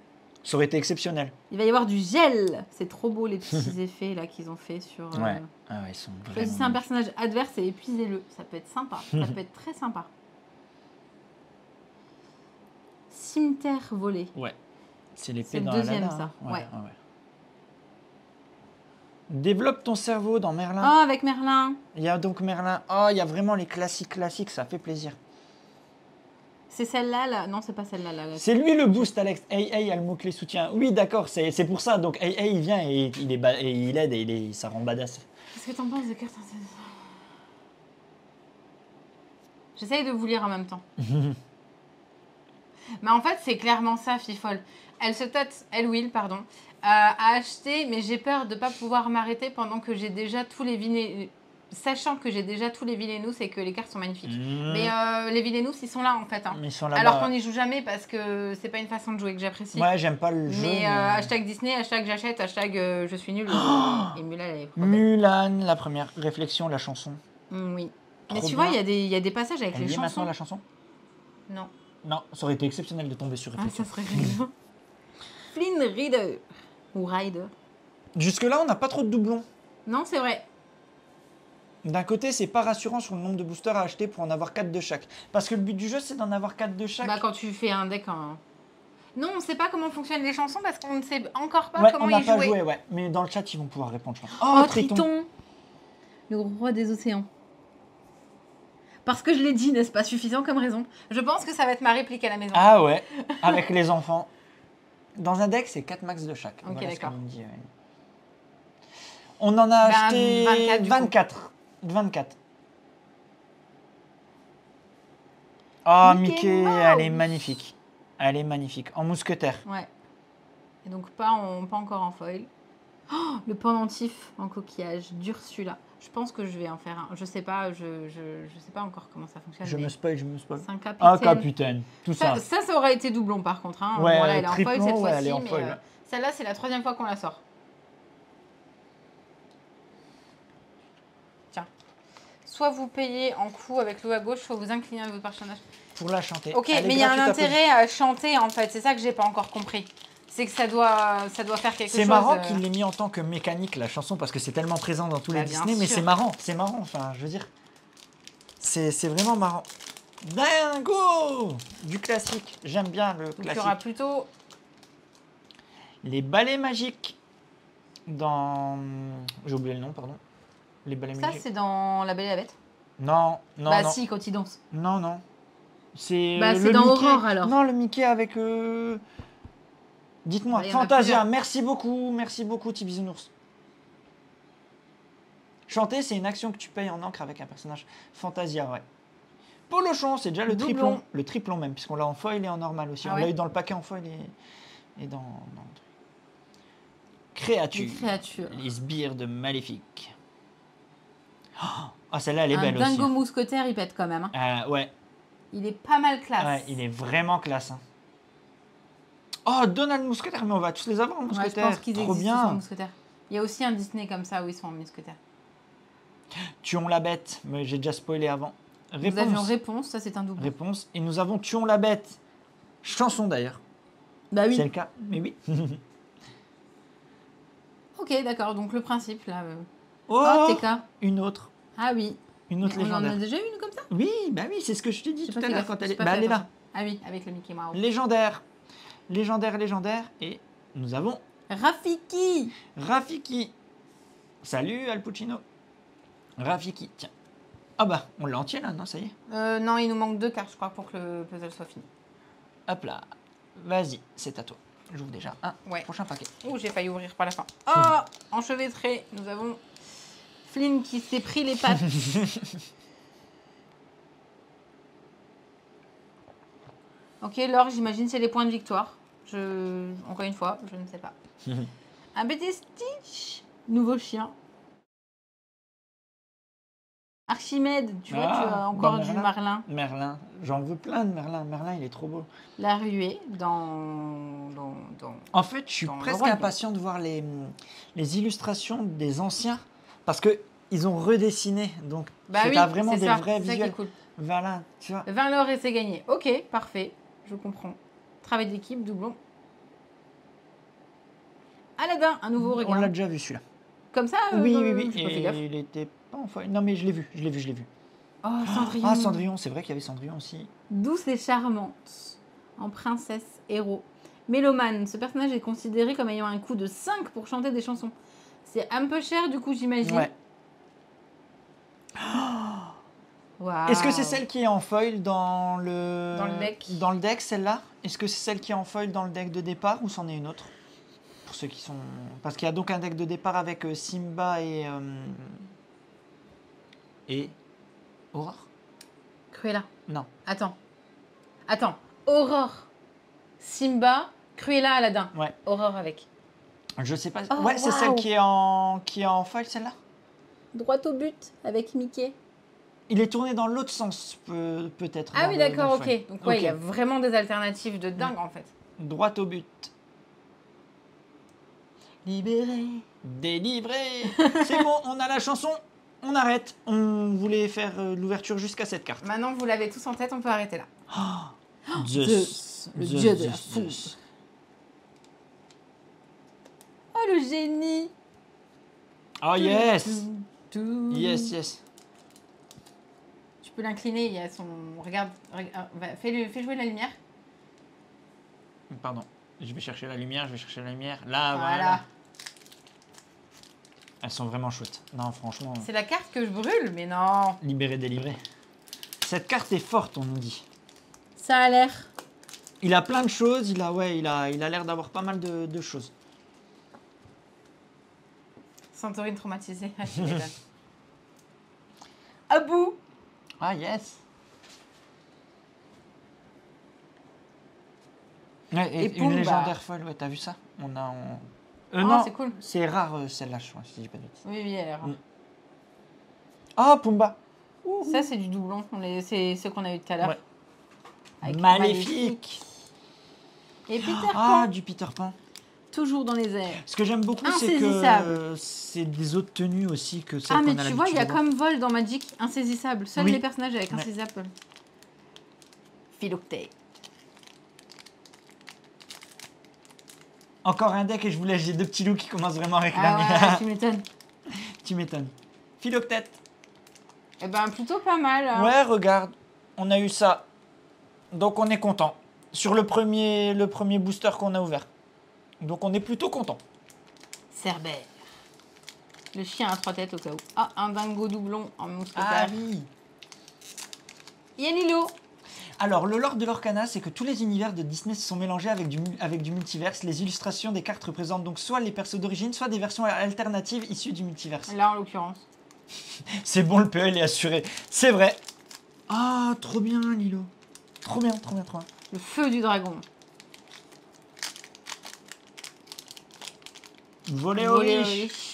Ça aurait été exceptionnel. Il va y avoir du gel. C'est trop beau les petits effets là qu'ils ont fait sur. Ouais. Ah ouais, ils sont vraiment. Choisissez un personnage adverse et épuisez-le. Ça peut être sympa. Ça peut être très sympa. Cimetière volé. Ouais. C'est l'épée C'est le dans deuxième, la ça. Ouais. Développe ton cerveau dans Merlin. Ah, avec Merlin. Il y a donc Merlin. Oh, il y a vraiment les classiques, ça fait plaisir. C'est celle-là, là. Non, c'est pas celle-là. Là. C'est lui le boost, Alex. Hey, hey, il y a le mot-clé soutien. Oui, d'accord, c'est pour ça. Donc, hey, hey, il vient et il aide et ça rend badass. Qu'est-ce que t'en penses de carte? J'essaye de vous lire en même temps. Mais en fait, c'est clairement ça, Fifol. Elle se tâte, pardon, à acheter, mais j'ai peur de ne pas pouvoir m'arrêter pendant que j'ai déjà tous les vilains. Sachant que j'ai déjà tous les vilainous et que les cartes sont magnifiques. Mais les vilainous, ils sont là en fait. Hein. Ils sont là alors qu'on n'y joue jamais parce que c'est pas une façon de jouer que j'apprécie. Ouais, j'aime pas le jeu. Mais hashtag Disney, hashtag j'achète, hashtag je suis nul. Et Mulan, elle est trop belle. Mulan, la première réflexion, la chanson. Oui. Trop Mais tu bien. vois, il y a des passages avec les chansons. Maintenant la chanson? Non. Non, ça aurait été exceptionnel de tomber sur Ah, réflexion. ça serait rigolo. Flynn Rider. Ou Rider. Jusque-là, on n'a pas trop de doublons. Non, c'est vrai. D'un côté, c'est pas rassurant sur le nombre de boosters à acheter pour en avoir 4 de chaque. Parce que le but du jeu, c'est d'en avoir 4 de chaque. Bah, quand tu fais un deck en... Non, on ne sait pas comment fonctionnent les chansons parce qu'on ne sait encore pas Ouais, comment on n'a y pas jouer. joué, ouais. Mais dans le chat, ils vont pouvoir répondre, je pense. Oh, Triton. Le roi des océans. Parce que je l'ai dit, n'est-ce pas suffisant comme raison? Je pense que ça va être ma réplique à la maison. Ah ouais, avec les enfants. Dans un deck, c'est 4 max de chaque. Ok, Voilà ce d'accord. qu'on me dit, ouais. On en a acheté 24. 24. Oh, Mickey Mickey, Mouse. elle est magnifique. Elle est magnifique. En mousquetaire. Ouais. Et donc pas encore en foil. Oh, le pendentif en coquillage d'Ursula. Je pense que je vais en faire un. Je sais pas, je sais pas encore comment ça fonctionne. Je me spoil. C'est un capitaine. Ah, capitaine. Tout ça. Ça aurait été doublon par contre. Hein. Ouais, bon, là, elle est en foil triplon, cette ouais, fois-ci. elle est en Mais foil. celle-là, c'est la 3e fois qu'on la sort. Tiens. Soit vous payez en coup avec l'eau à gauche, soit vous inclinez à votre personnage. Pour la chanter. Ok, Elle est mais il y a un gratuite à intérêt à chanter en fait. C'est ça que j'ai pas encore compris. C'est que ça doit faire quelque chose. C'est marrant qu'il l'ait mis en tant que mécanique, la chanson, parce que c'est tellement présent dans tous les bien Disney, mais sûr. c'est marrant, enfin, je veux dire, c'est vraiment marrant. Dingo! Du classique, j'aime bien le Donc, il y classique. aura plutôt... Les balais magiques dans... J'ai oublié le nom, pardon. Les balais Ça, magiques. c'est dans La Belle et la Bête. Non. Bah si, quand il danse. Non. C'est Bah, le c'est dans Mickey. Aurore, alors. Non, le Mickey avec... Dites-moi, Bah, il y en a Fantasia, plusieurs. merci beaucoup, Tibisounours. Chanter, c'est une action que tu payes en encre avec un personnage. Fantasia, ouais. Polochon, c'est déjà le Doublon. triplon. Le triplon même, puisqu'on l'a en foil et en normal aussi. Ah On ouais. l'a eu dans le paquet en foil et dans le truc. Créature. Les créatures. Les sbires de Maléfique. Ah, celle-là, elle est Un belle aussi. dingo mousquetaire, il pète quand même. Hein. Ouais. Il est pas mal classe. Ouais, il est vraiment classe. Hein. Oh, Donald Mousquetaire, mais on va tous les avoir en Ouais, je mousquetaire. pense qu'ils Trop existent tous en bien. mousquetaire. Il y a aussi un Disney comme ça où ils sont en mousquetaire. Tuons la bête, mais j'ai déjà spoilé avant. Nous avions réponse, ça c'est un double. Réponse. Et nous avons Tuons la bête. Chanson d'ailleurs. Bah oui. C'est le cas. Mais oui. Ok, d'accord, donc le principe là. Oh, TK. une autre. Ah oui. Une autre Mais on en a légendaire. déjà une comme ça? Oui, bah oui, c'est ce que je t'ai dit J'ai tout pas à fait l'heure gaffe, quand elle j'ai est. pas Bah, fait elle est là. attention. Ah oui, avec le Mickey Mouse. Légendaire. Légendaire. Et nous avons Rafiki. Rafiki. Salut Al Pacino. Rafiki, tiens. Ah bah, on l'a entier là, non, ça y est. Non, il nous manque 2 cartes, je crois, pour que le puzzle soit fini. Hop là. Vas-y, c'est à toi. J'ouvre déjà un prochain paquet. Ouh, j'ai failli ouvrir par la fin. Oh, enchevêtré, nous avons Flynn qui s'est pris les pattes. Ok, l'or, j'imagine, c'est les points de victoire. Encore une fois, je ne sais pas. Un BT Stitch. Nouveau chien. Archimède, tu vois, tu as encore du Merlin. Merlin, j'en veux plein de Merlin. Merlin, il est trop beau. La ruée dans En fait, je suis presque impatient de voir les illustrations des anciens parce que ils ont redessiné. Donc, tu as vraiment des vrais visuels. Ça qui est cool. Voilà, tu vois. 20 l'or et c'est gagné. Ok, parfait. Je comprends. Travail d'équipe, doublon. Aladin, un nouveau On regain. l'a déjà vu celui-là. Comme ça Oui, oui, oui. j'ai pas fait gaffe. Et il était pas en foil. Non, mais je l'ai vu, je l'ai vu, je l'ai vu. Oh, Cendrillon. Ah, Cendrillon, c'est vrai qu'il y avait Cendrillon aussi. Douce et charmante, en princesse héros. Mélomane, ce personnage est considéré comme ayant un coût de 5 pour chanter des chansons. C'est un peu cher du coup, j'imagine. Ouais. Waouh. Est-ce que c'est celle qui est en foil dans le... Dans le deck. Dans le deck, celle-là? Est-ce que c'est celle qui est en foil dans le deck de départ ou c'en est une autre? Pour ceux qui sont... Parce qu'il y a donc un deck de départ avec Simba et... Et... Aurore? Cruella. Non. Attends. Aurore. Simba, Cruella, Aladin. Ouais. Aurore avec. Je sais pas... Oh, ouais, c'est celle waouh. qui est en foil, celle-là? Droit au but avec Mickey. Il est tourné dans l'autre sens, peut-être. Ah dans oui, le- dans d'accord, le foil. ok. Donc ouais, Ok. il y a vraiment des alternatives de dingue en fait. Droit au but. Libéré, délivré. C'est bon, on a la chanson, on arrête. On voulait faire l'ouverture jusqu'à cette carte. Maintenant, vous l'avez tous en tête, on peut arrêter là. Zeus. le Zeus, dieu de la Zeus, foudre. Zeus. Oh, le génie. Oh yes. Tout. Yes, yes. Tu peux l'incliner, il y a son... Regarde, fais jouer la lumière. Pardon, je vais chercher la lumière, Là, Voilà. voilà. Elles sont vraiment chouettes. Non, franchement, C'est la carte que je brûle, mais non. libéré, délivré. Cette carte est forte, on nous dit. Ça a l'air. Il a plein de choses, il a l'air d'avoir pas mal de choses. Santorini traumatisée. Ah, tu m'étonnes. Abou. Ah yes. Ouais, Et une Pumba. légendaire folle, ouais, t'as vu ça? On a... Oh, non, c'est cool. c'est rare celle-là, je crois, si je dis pas de bêtises. Oui, oui, elle est rare. Ah, Pumba. Ça, c'est du doublon. C'est ce qu'on a eu tout à l'heure. Ouais. Avec Maléfique. Et Peter Ah, Pan. du Peter Pan. Toujours dans les airs. Ce que j'aime beaucoup, c'est que Insaisissable. c'est des autres tenues aussi que celles Ah, mais qu'on a tu vois, il y a l'habitude de comme vol dans Magic, insaisissable. Seuls Oui. les personnages avec Ouais. insaisissable. Philoctète. voir. Encore un deck et je vous laisse, j'ai deux petits loups qui commencent vraiment à Ah réclamer. ouais, tu m'étonnes. Tu m'étonnes. Philoctète. Eh ben, plutôt pas mal. Hein. Ouais, regarde, on a eu ça. Donc on est content. Sur le premier booster qu'on a ouvert. Donc on est plutôt content. Cerbère. Le chien à 3 têtes au cas où. Ah, un dingo doublon en Ah mousquetaire. oui. Il y a Lilo. Alors, le lore de l'Orcana, c'est que tous les univers de Disney se sont mélangés avec du multiverse. Les illustrations des cartes représentent donc soit les persos d'origine, soit des versions alternatives issues du multiverse. Là, en l'occurrence. C'est bon, le PL est assuré. C'est vrai. Ah, trop bien, Lilo. Trop bien, trop bien, trop bien. Le feu du dragon. Voler au Voler aux riche. riches.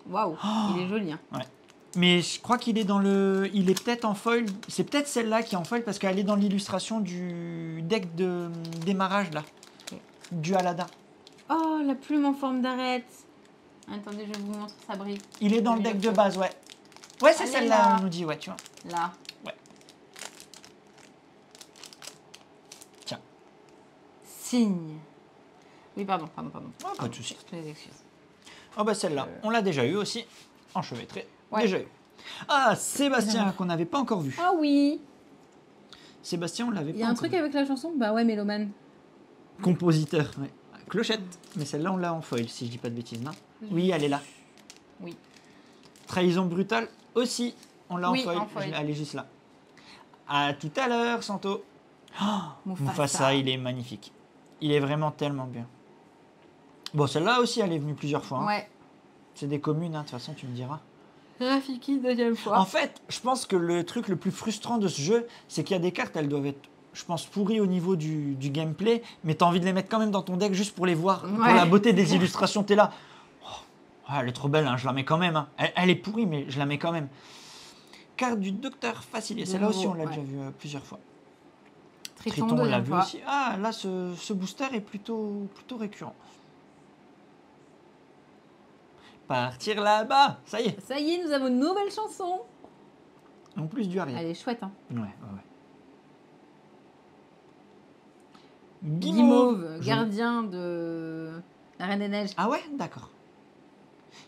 Waouh, il est joli. Hein. Mais je crois qu'il est dans le... Il est peut-être en foil. C'est peut-être celle-là qui est en foil parce qu'elle est dans l'illustration du deck de démarrage, là. Ok. Du Aladdin. Oh, la plume en forme d'arête. Attendez, je vais vous montrer sa brique. Il est dans le deck de base, ouais. Ouais, c'est Elle est celle-là, là. on nous dit, ouais, tu vois. Là. Ouais. Tiens. Signe. Oui, pardon. Oh, pas de souci. Toutes les excuses. Oh bah celle-là, on l'a déjà eu aussi. Enchevêtré. Ouais. Déjà eu. Ah, Sébastien, qu'on n'avait pas encore vu. Ah oui. Sébastien, on l'avait Il pas y a un encore truc vu. avec la chanson. Bah ouais, Mélomane. Compositeur, ouais. Clochette. Mais celle-là, on l'a en foil, si je dis pas de bêtises, non? Oui, elle est là. Oui. Trahison brutale aussi. On l'a Oui, en foil. en foil. Elle est juste là. À tout à l'heure, Santo. Oh, Mufasa, il est magnifique. Il est vraiment tellement bien. Bon, celle-là aussi, elle est venue plusieurs fois. Hein. Ouais. C'est des communes, hein, de toute façon, tu me diras. Rafiki, deuxième fois. En fait, je pense que le truc le plus frustrant de ce jeu, c'est qu'il y a des cartes, elles doivent être, je pense, pourries au niveau du gameplay, mais t'as envie de les mettre quand même dans ton deck juste pour les voir, pour Ouais. la beauté des illustrations, t'es là. Oh, elle est trop belle, hein, je la mets quand même. Hein. Elle est pourrie, mais je la mets quand même. Carte du Docteur Facilier, celle-là aussi, on l'a Ouais. déjà vu plusieurs fois. Triton, on l'a deuxième vu fois. aussi. Ah, là, ce booster est plutôt récurrent. Partir là-bas, ça y est. Ça y est, nous avons une nouvelle chanson. En plus du Ariel. Elle est chouette, hein. Ouais. Guimauve, gardien de la Reine des Neiges. Ah ouais, d'accord.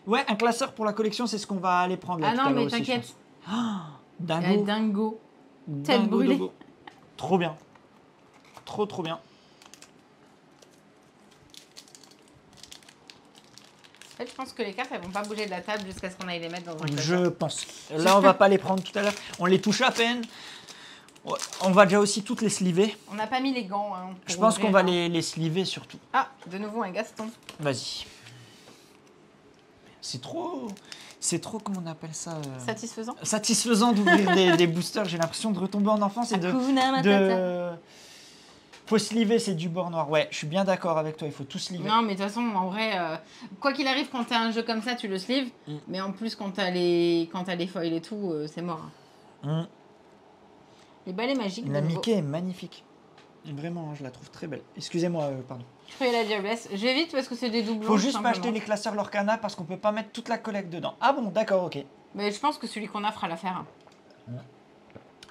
Ouais, un classeur pour la collection, c'est ce qu'on va aller prendre là Ah tout à non, l'heure mais aussi, je t'inquiète. pense. Ah, dingo. Dingo. Tête Dingo brûlée. dogo. Trop bien. Trop bien. En fait, je pense que les cartes, elles vont pas bouger de la table jusqu'à ce qu'on aille les mettre dans un Je classeur. pense. Là, on va pas les prendre tout à l'heure. On les touche à peine. On va déjà aussi toutes les sliver. On n'a pas mis les gants. Hein, pour Je pense ouvrir, qu'on va hein. les sliver surtout. Ah, de nouveau un Gaston. Vas-y. C'est trop, comment on appelle ça Satisfaisant. Satisfaisant d'ouvrir des boosters. J'ai l'impression de retomber en enfance et Hakuna Matata. Faut sliver, c'est du bord noir. Ouais, je suis bien d'accord avec toi, il faut tout sliver. Non, mais de toute façon, en vrai, quoi qu'il arrive, quand t'as un jeu comme ça, tu le sleeves. Mais en plus, quand t'as les foils et tout, c'est mort. Les balais magiques. La de nouveau. Mickey est magnifique. Vraiment, je la trouve très belle. Excusez-moi, pardon. Cruella Diablesse. Je vais vite parce que c'est des doublons. Faut juste pas simplement. acheter les classeurs Lorcana parce qu'on peut pas mettre toute la collecte dedans. Ah bon, d'accord, ok. Mais je pense que celui qu'on a fera l'affaire.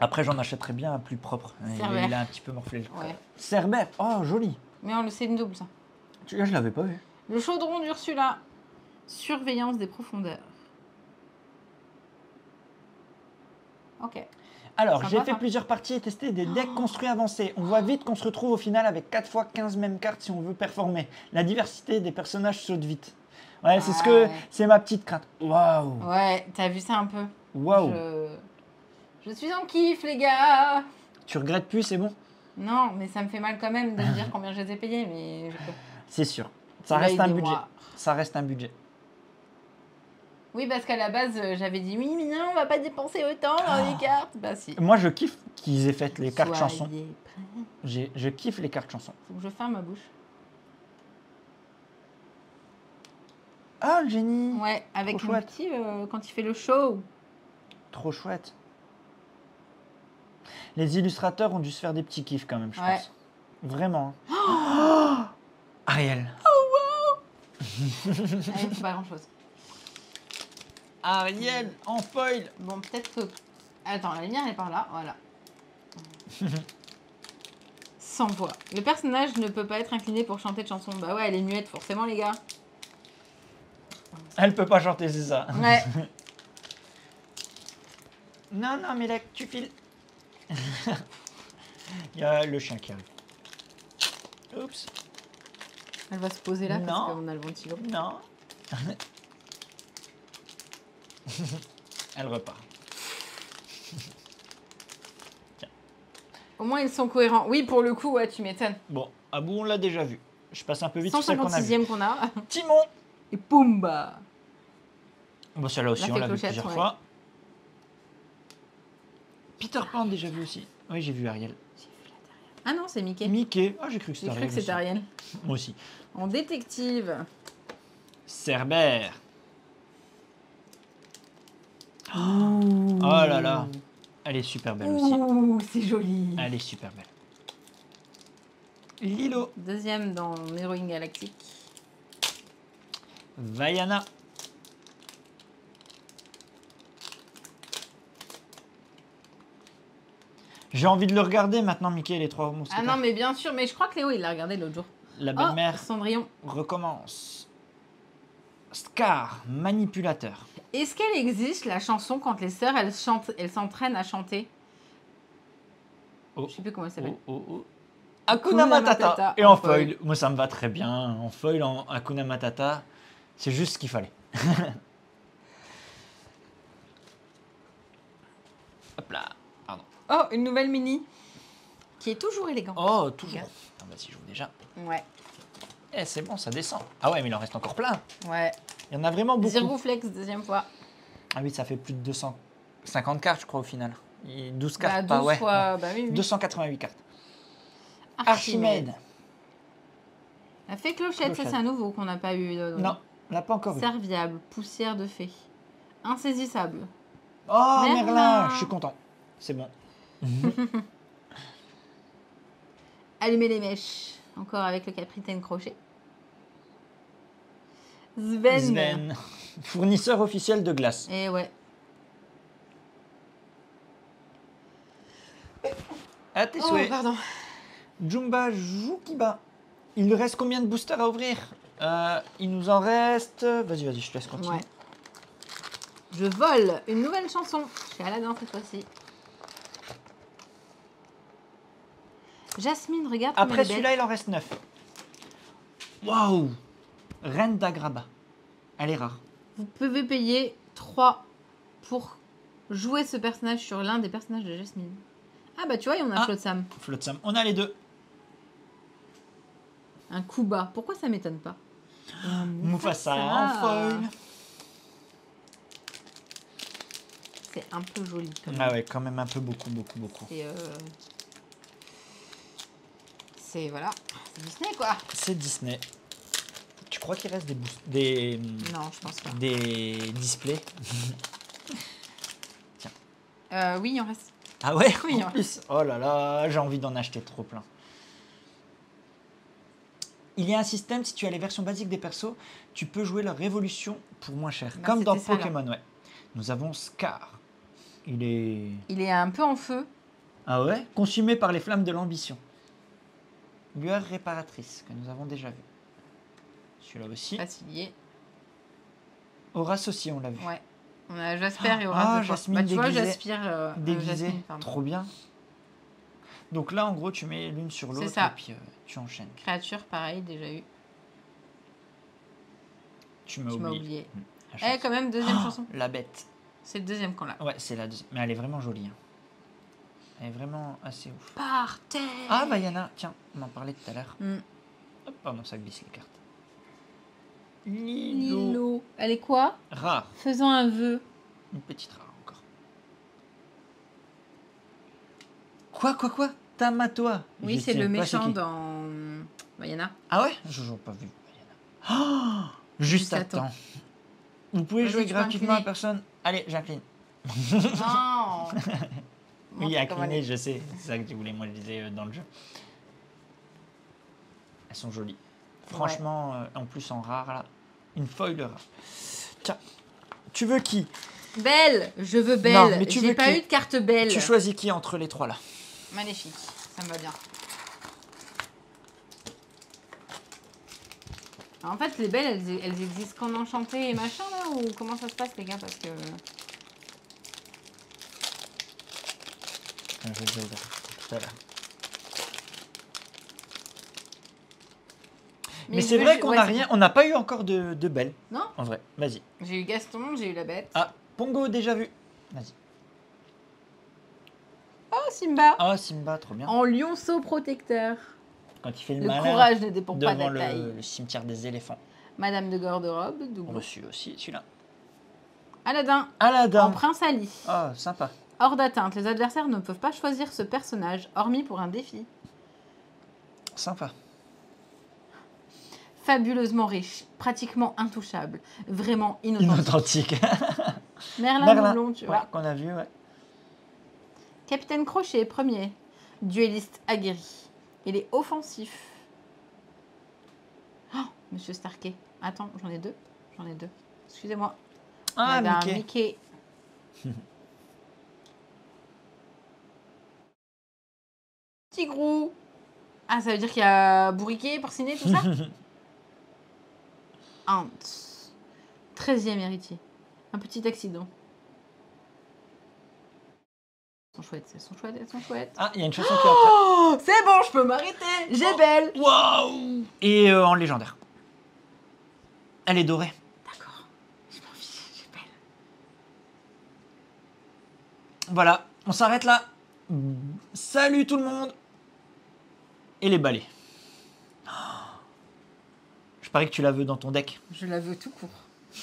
Après, j'en achèterai bien un plus propre. Cerbère. Il a un petit peu morflé. Ouais. Cerbère, oh, joli. Mais on le sait une double, ça. Je l'avais pas vu. Le chaudron d'Ursula. Surveillance des profondeurs. Ok. Alors, Sympa, j'ai fait ça. plusieurs parties et testé des decks construits avancés. On voit vite qu'on se retrouve au final avec 4 fois 15 mêmes cartes si on veut performer. La diversité des personnages saute vite. Ouais, c'est ce que Ouais. c'est ma petite crainte. Waouh. Ouais, t'as vu ça un peu. Waouh. Je suis en kiff, les gars. Tu regrettes plus, c'est bon? Non, mais ça me fait mal quand même de me dire combien je les ai payés, mais je peux. C'est sûr. Ça reste un budget. Aidez-moi. Ça reste un budget. Oui, parce qu'à la base, j'avais dit oui, mais non, on va pas dépenser autant dans les cartes. Bah si. Moi, je kiffe qu'ils aient fait les cartes Soyez chansons. prêts. Je kiffe les cartes chansons. Faut que je ferme ma bouche. Ah, le génie. Ouais, avec Trop mon chouette. petit, quand il fait le show. Trop chouette. Les illustrateurs ont dû se faire des petits kiffs quand même, je Ouais. pense. Vraiment. Oh Ariel. Allez, c'est pas grand chose. Ariel en foil. Bon, peut-être que. Attends, la lumière est par là, voilà. Sans voix. Le personnage ne peut pas être incliné pour chanter de chansons. Bah ouais, elle est muette, forcément, les gars. Elle peut pas chanter, c'est ça. Ouais. Non, non, mais là, tu files. Il y a le chien qui arrive. Oups. Elle va se poser là Non. parce qu'on a le ventilo. Non. Elle repart. Au moins, ils sont cohérents. Oui, pour le coup, ouais, tu m'étonnes. Bon, Abou, on l'a déjà vu. Je passe un peu vite sur celle qu'on a vue. 156e qu'on a. Timon. Et Pumba. Bon, celle-là aussi, La on fée l'a vu clochette, plusieurs ouais. fois. Peter Pan, déjà vu aussi. Oui, j'ai vu Ariel. Ah non, c'est Mickey. Mickey. Ah, j'ai cru que J'ai c'était cru Ariel. que c'était aussi. Ariel. Moi aussi. En détective. Cerbère. Oh là là. Elle est super belle aussi. Ouh, c'est joli. Elle est super belle. Lilo. Deuxième dans Héroïne Galactique. Vaiana. J'ai envie de le regarder maintenant, Mickey et les trois Ah mousquetaires. non, mais bien sûr, mais je crois que Léo, il l'a regardé l'autre jour. La Oh, belle-mère Cendrillon. recommence. Scar, manipulateur. Est-ce qu'elle existe, la chanson, quand les sœurs, elles chantent, elles s'entraînent à chanter? Oh. Je sais plus comment elle s'appelle. Oh, oh, oh. Hakuna Hakuna Matata. Matata Et en en foil. Moi, ça me va très bien. En foil, en Hakuna Matata, c'est juste ce qu'il fallait. Hop là. Pardon. Oh, une nouvelle mini. Qui est toujours élégante. Oh, toujours. Regarde. Ah, vas-y, j'ouvre déjà. Ouais, Eh, c'est bon, ça descend. Ah ouais, mais il en reste encore plein. ouais. Il y en a vraiment beaucoup. Zirguflex, deuxième fois. Ah oui, ça fait plus de 250 cartes, je crois, au final. 12 Bah, cartes, 12 pas, ouais. fois, bah oui, oui. 288 cartes. Archimède. La fée clochette, ça Clochette. c'est un nouveau qu'on n'a pas eu. Non, on l'a pas encore eu. Serviable, poussière de fée. Insaisissable. Oh, Merlin. Merlin. Je suis content. C'est bon. Allumer les mèches. Encore avec le capitaine Crochet. Sven. Sven. Fournisseur officiel de glace. Et ouais. À tes Oh, souhaits. pardon. Jumba Jukiba. Il reste combien de boosters à ouvrir? Il nous en reste... Vas-y, je te laisse continuer. Ouais. Je vole une nouvelle chanson. Chez Aladdin cette fois-ci. Jasmine, regarde. Après celui-là, il en reste 9. Waouh! Reine d'Agraba. Elle est rare. Vous pouvez payer 3 pour jouer ce personnage sur l'un des personnages de Jasmine. Ah bah tu vois, on a Flotsam. Flotsam. On a les deux. Un coup bas. Pourquoi ça m'étonne pas? Mufasa en foil. C'est un peu joli. Quand même. Ah ouais, quand même un peu beaucoup. C'est voilà. C'est Disney quoi. C'est Disney. Tu crois qu'il reste des Non, je pense pas. Des displays? Tiens. Oui, il en reste. Ah ouais? Oui, en plus. Oh là là, j'ai envie d'en acheter trop plein. Il y a un système, si tu as les versions basiques des persos, tu peux jouer leur révolution pour moins cher. Ben, comme dans ça, Pokémon, ouais. Nous avons Scar. Il est un peu en feu. Ah ouais? Consumé par les flammes de l'ambition. Lueur réparatrice, que nous avons déjà vu. Celui-là aussi. Facilier. Horace aussi, on l'a vu. Ouais. On a Jasper et Horace. Jasmine tu vois, déguisée. Déguisée. Trop bien. Donc là, en gros, tu mets l'une sur l'autre et puis tu enchaînes. Créature, pareil, déjà eu. Tu m'as oublié. Quand même, deuxième chanson. La bête. C'est le deuxième qu'on l'a. Ouais, c'est la deuxième. Mais elle est vraiment jolie. Hein. Elle est vraiment assez ouf. Par terre. Ah, Vaiana, tiens, on en parlait tout à l'heure. Hop, pardon, ça glisse les cartes. Lilo. Elle est quoi? Rare. Faisons un vœu. Une petite rare encore. Quoi? Tamatoa. Oui, c'est le méchant dans Vaiana. Ah ouais? Je n'ai pas vu Vaiana. Oh, juste à temps. Vous pouvez jouer gratuitement à personne. Allez, j'incline. Non. Oui, incliner, je sais. C'est ça que tu voulais. Moi, je disais dans le jeu. Elles sont jolies. Franchement, en plus en rare, là. Une foil rare. Tiens, tu veux qui? Belle. Je veux Belle. J'ai pas eu de carte Belle. Tu choisis qui entre les trois, là? Magnifique. Ça me va bien. Alors, en fait, les Belles, elles existent qu'en enchanté et machin, là? Ou comment ça se passe, les gars? Parce que... Je vais ouvrir tout à l'heure. Mais c'est vrai qu'on n'a rien, on n'a pas eu encore de Belle. Non? En vrai, vas-y. J'ai eu Gaston, j'ai eu la bête. Ah, Pongo déjà vu. Vas-y. Oh, Simba. Ah, Simba, trop bien. En lionceau protecteur. Quand il fait le malin, courage ne dépend pas de la taille. Devant le cimetière des éléphants. Madame de Garde-robe, double. Reçu aussi, celui-là. Aladdin. En Prince Ali. Oh, sympa. Hors d'atteinte, les adversaires ne peuvent pas choisir ce personnage, hormis pour un défi. Sympa. Fabuleusement riche, pratiquement intouchable, vraiment inauthentique. Merlin Doublon, tu vois. Qu'on a vu, ouais. Capitaine Crochet, premier. Duelliste aguerri. Il est offensif. Oh, Monsieur Starkey. Attends, j'en ai deux. Excusez-moi. Ah, Mickey. Tigrou. Ah, ça veut dire qu'il y a bourriquet, porcinet, tout ça? Ant. 13e héritier. Un petit accident. Elles sont chouettes. Ah, il y a une chanson qui est après. Oh, c'est bon, je peux m'arrêter. J'ai Belle. Waouh! Et en légendaire. Elle est dorée. D'accord. Je m'en fiche, j'ai Belle. Voilà, on s'arrête là. Salut tout le monde. Et les balais. Je parie que tu la veux dans ton deck. Je la veux tout court.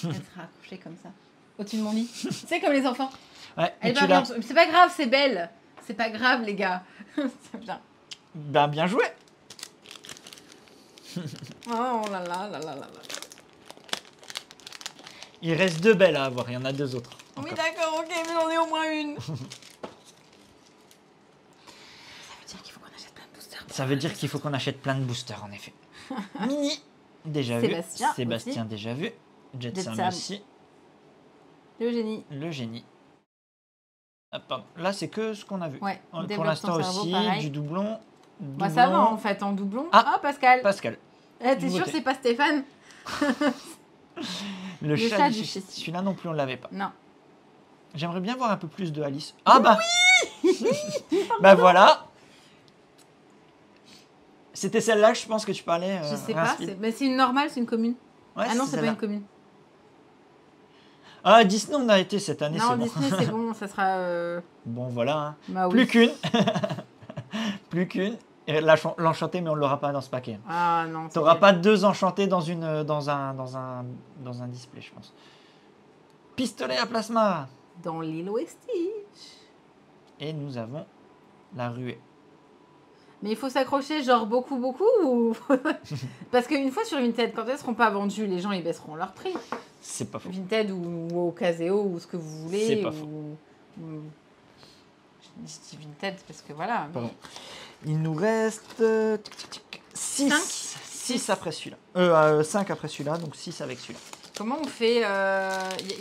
Elle sera accrochée comme ça. Au-dessus de mon lit. C'est comme les enfants. Ouais, c'est pas grave, c'est Belle. C'est pas grave, les gars. C'est bien. Ben, bien joué. Oh là là là là là. Il reste 2 belles à avoir, il y en a 2 autres. Oui, d'accord, ok, mais j'en ai au moins une. Ça veut dire qu'il faut qu'on achète plein de boosters, en effet. Mini, déjà Sébastien vu. Sébastien, déjà vu. Jetsam aussi. Le génie. Ah, pardon. Là, c'est que ce qu'on a vu. Ouais, pour l'instant aussi, pareil. Du doublon, Bah, ça va en fait, en doublon. Ah, Pascal. Pascal. T'es sûr nouveauté. c'est pas Stéphane? Le chat chat du du Chesty. Celui-là non plus, on l'avait pas. Non. J'aimerais bien voir un peu plus de Alice. Ah bah bah voilà. C'était celle-là, je pense que tu parlais. Je sais pas. Mais c'est une normale, c'est une commune. Ouais, Ah non, c'est pas celle-là. une commune. Ah, Disney, on a été cette année, Non, c'est bon. Disney, c'est bon, ça sera. Bon, voilà. Hein. Bah, Plus oui. qu'une. Plus qu'une. Et l'enchanté, mais on l'aura pas dans ce paquet. Ah non. T'auras pas 2 enchantés dans un display, je pense. Pistolet à plasma. Dans Lilo et Stitch. Et nous avons la ruée. Mais il faut s'accrocher, genre beaucoup ou. Parce qu'une fois sur Vinted, quand elles seront pas vendues, les gens ils baisseront leur prix. C'est pas faux. Vinted ou au Caseo ou ce que vous voulez. C'est pas ou... Je dis Vinted parce que voilà. Pardon. Il nous reste 6. 6 après celui-là. 5 après celui-là, donc 6 avec celui-là. Comment on fait y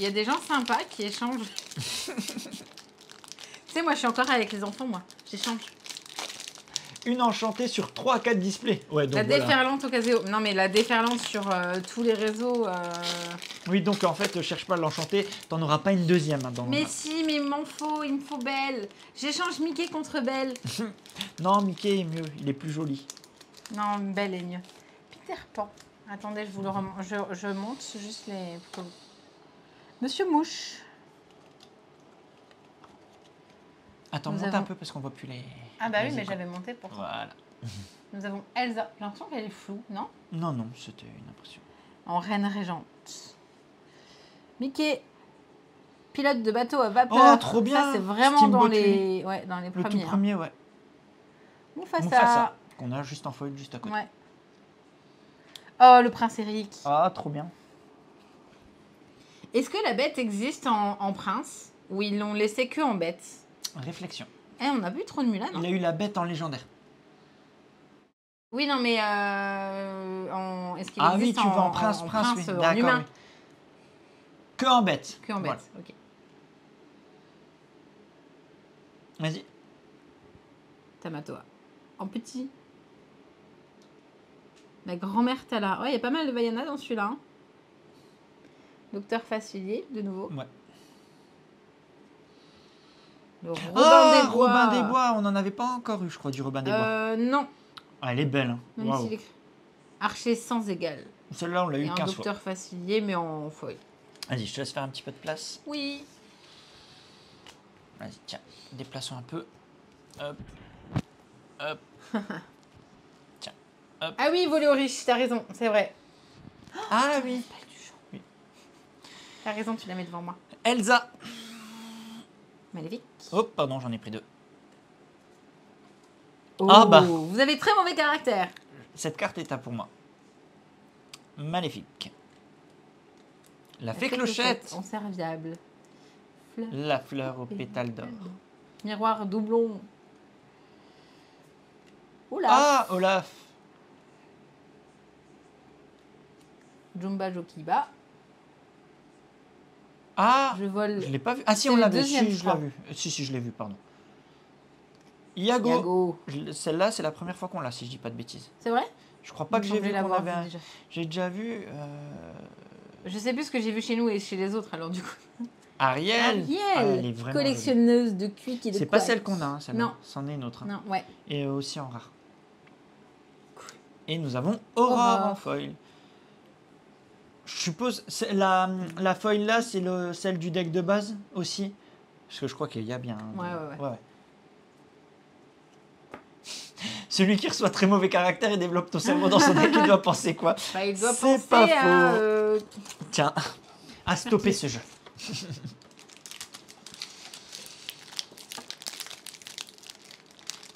a des gens sympas qui échangent. Tu sais, moi je suis encore avec les enfants, moi. J'échange. Une enchantée sur 3 à 4 displays. Ouais, donc La voilà. déferlante au Caseo. Non, mais la déferlante sur tous les réseaux. Oui, donc en fait, cherche pas l'enchanté, t'en auras pas une deuxième. Hein, Mais si, mais il me faut Belle. J'échange Mickey contre Belle. Non, Mickey est mieux, il est plus joli. Non, Belle est mieux. Peter Pan. Attendez, je vous le remonte. Je monte juste les. Monsieur Mouche. Attends, Nous monte avons- un peu parce qu'on voit plus les. Ah bah les oui, mais écrans. j'avais monté pour toi. Voilà. Nous avons Elsa. J'ai l'impression qu'elle est floue, non? Non, c'était une impression. En reine régente. Mickey. Pilote de bateau à vapeur. Oh, trop bien. Ça, c'est vraiment Steamboat dans les Le premiers. tout premier, ouais. Mufasa. Mufasa, qu'on a juste en foil juste à côté. Ouais. Oh, le prince Eric. Ah, trop bien. Est-ce que la bête existe en prince? Ou ils l'ont laissé que en bête? Réflexion. On n'a plus trop de Mulan, Il a eu la bête en légendaire. Oui, non, mais est-ce qu'il Ah oui, existe tu vas en prince, oui. en D'accord. humain? Oui. Que en bête. Que en bête, Voilà. ok. Vas-y. Tamatoa. En petit. La grand-mère Tala. Ouais, il y a pas mal de Vaiana dans celui-là. Hein. Docteur Facilier, de nouveau. Ouais. Le Robin Ah, des Bois. Robin des Bois, on n'en avait pas encore eu, je crois, du Robin des Bois. Non. Ah, elle est belle. Hein. Même Waouh. s'il est... Archer sans égal. Celle-là, on l'a Et eu un 15 fois. Docteur Facilier, mais en foil. Vas-y, je te laisse faire un petit peu de place. Oui. Vas-y, tiens, déplaçons un peu. Hop. Hop. Tiens. Hop. Ah oui, voler aux riches, t'as raison, c'est vrai. Ah oui. Pas du champ. Oui. T'as raison, tu la mets devant moi. Elsa. Maléfique. Oh, pardon, j'en ai pris 2. Oh, Ah bah. vous avez très mauvais caractère. Cette carte est à pour moi. Maléfique. La fée clochette. clochette. En serviable. La fleur aux pétales d'or. Miroir doublon. Oula. Ah, Olaf. Jumba Jokiba. Ah, Je vole. je l'ai pas vu. Ah si, C'est on le l'a vu. deuxième, Si, je je crois. l'ai vu. Si, je l'ai vu, pardon. Iago. Yago. Celle-là, c'est la première fois qu'on l'a, si je dis pas de bêtises. C'est vrai? Je crois pas que j'ai vu qu'on l'avoir avait un... déjà. J'ai déjà vu Je sais plus ce que j'ai vu chez nous et chez les autres, alors du coup. Ariel. Ah, elle est vraiment jolie. collectionneuse de cuic et de C'est pas couacs. celle qu'on a, hein, celle-là. Non. C'en est une autre. Hein. Non, ouais. Et aussi en rare. Et nous avons Aura Aura. en foil. Je suppose, la foil là, c'est celle du deck de base aussi. Parce que je crois qu'il y a bien. Ouais. Celui qui reçoit très mauvais caractère et développe ton cerveau dans son deck, il doit penser quoi? Bah, il doit C'est penser pas à... faux. Tiens, à stopper ce jeu.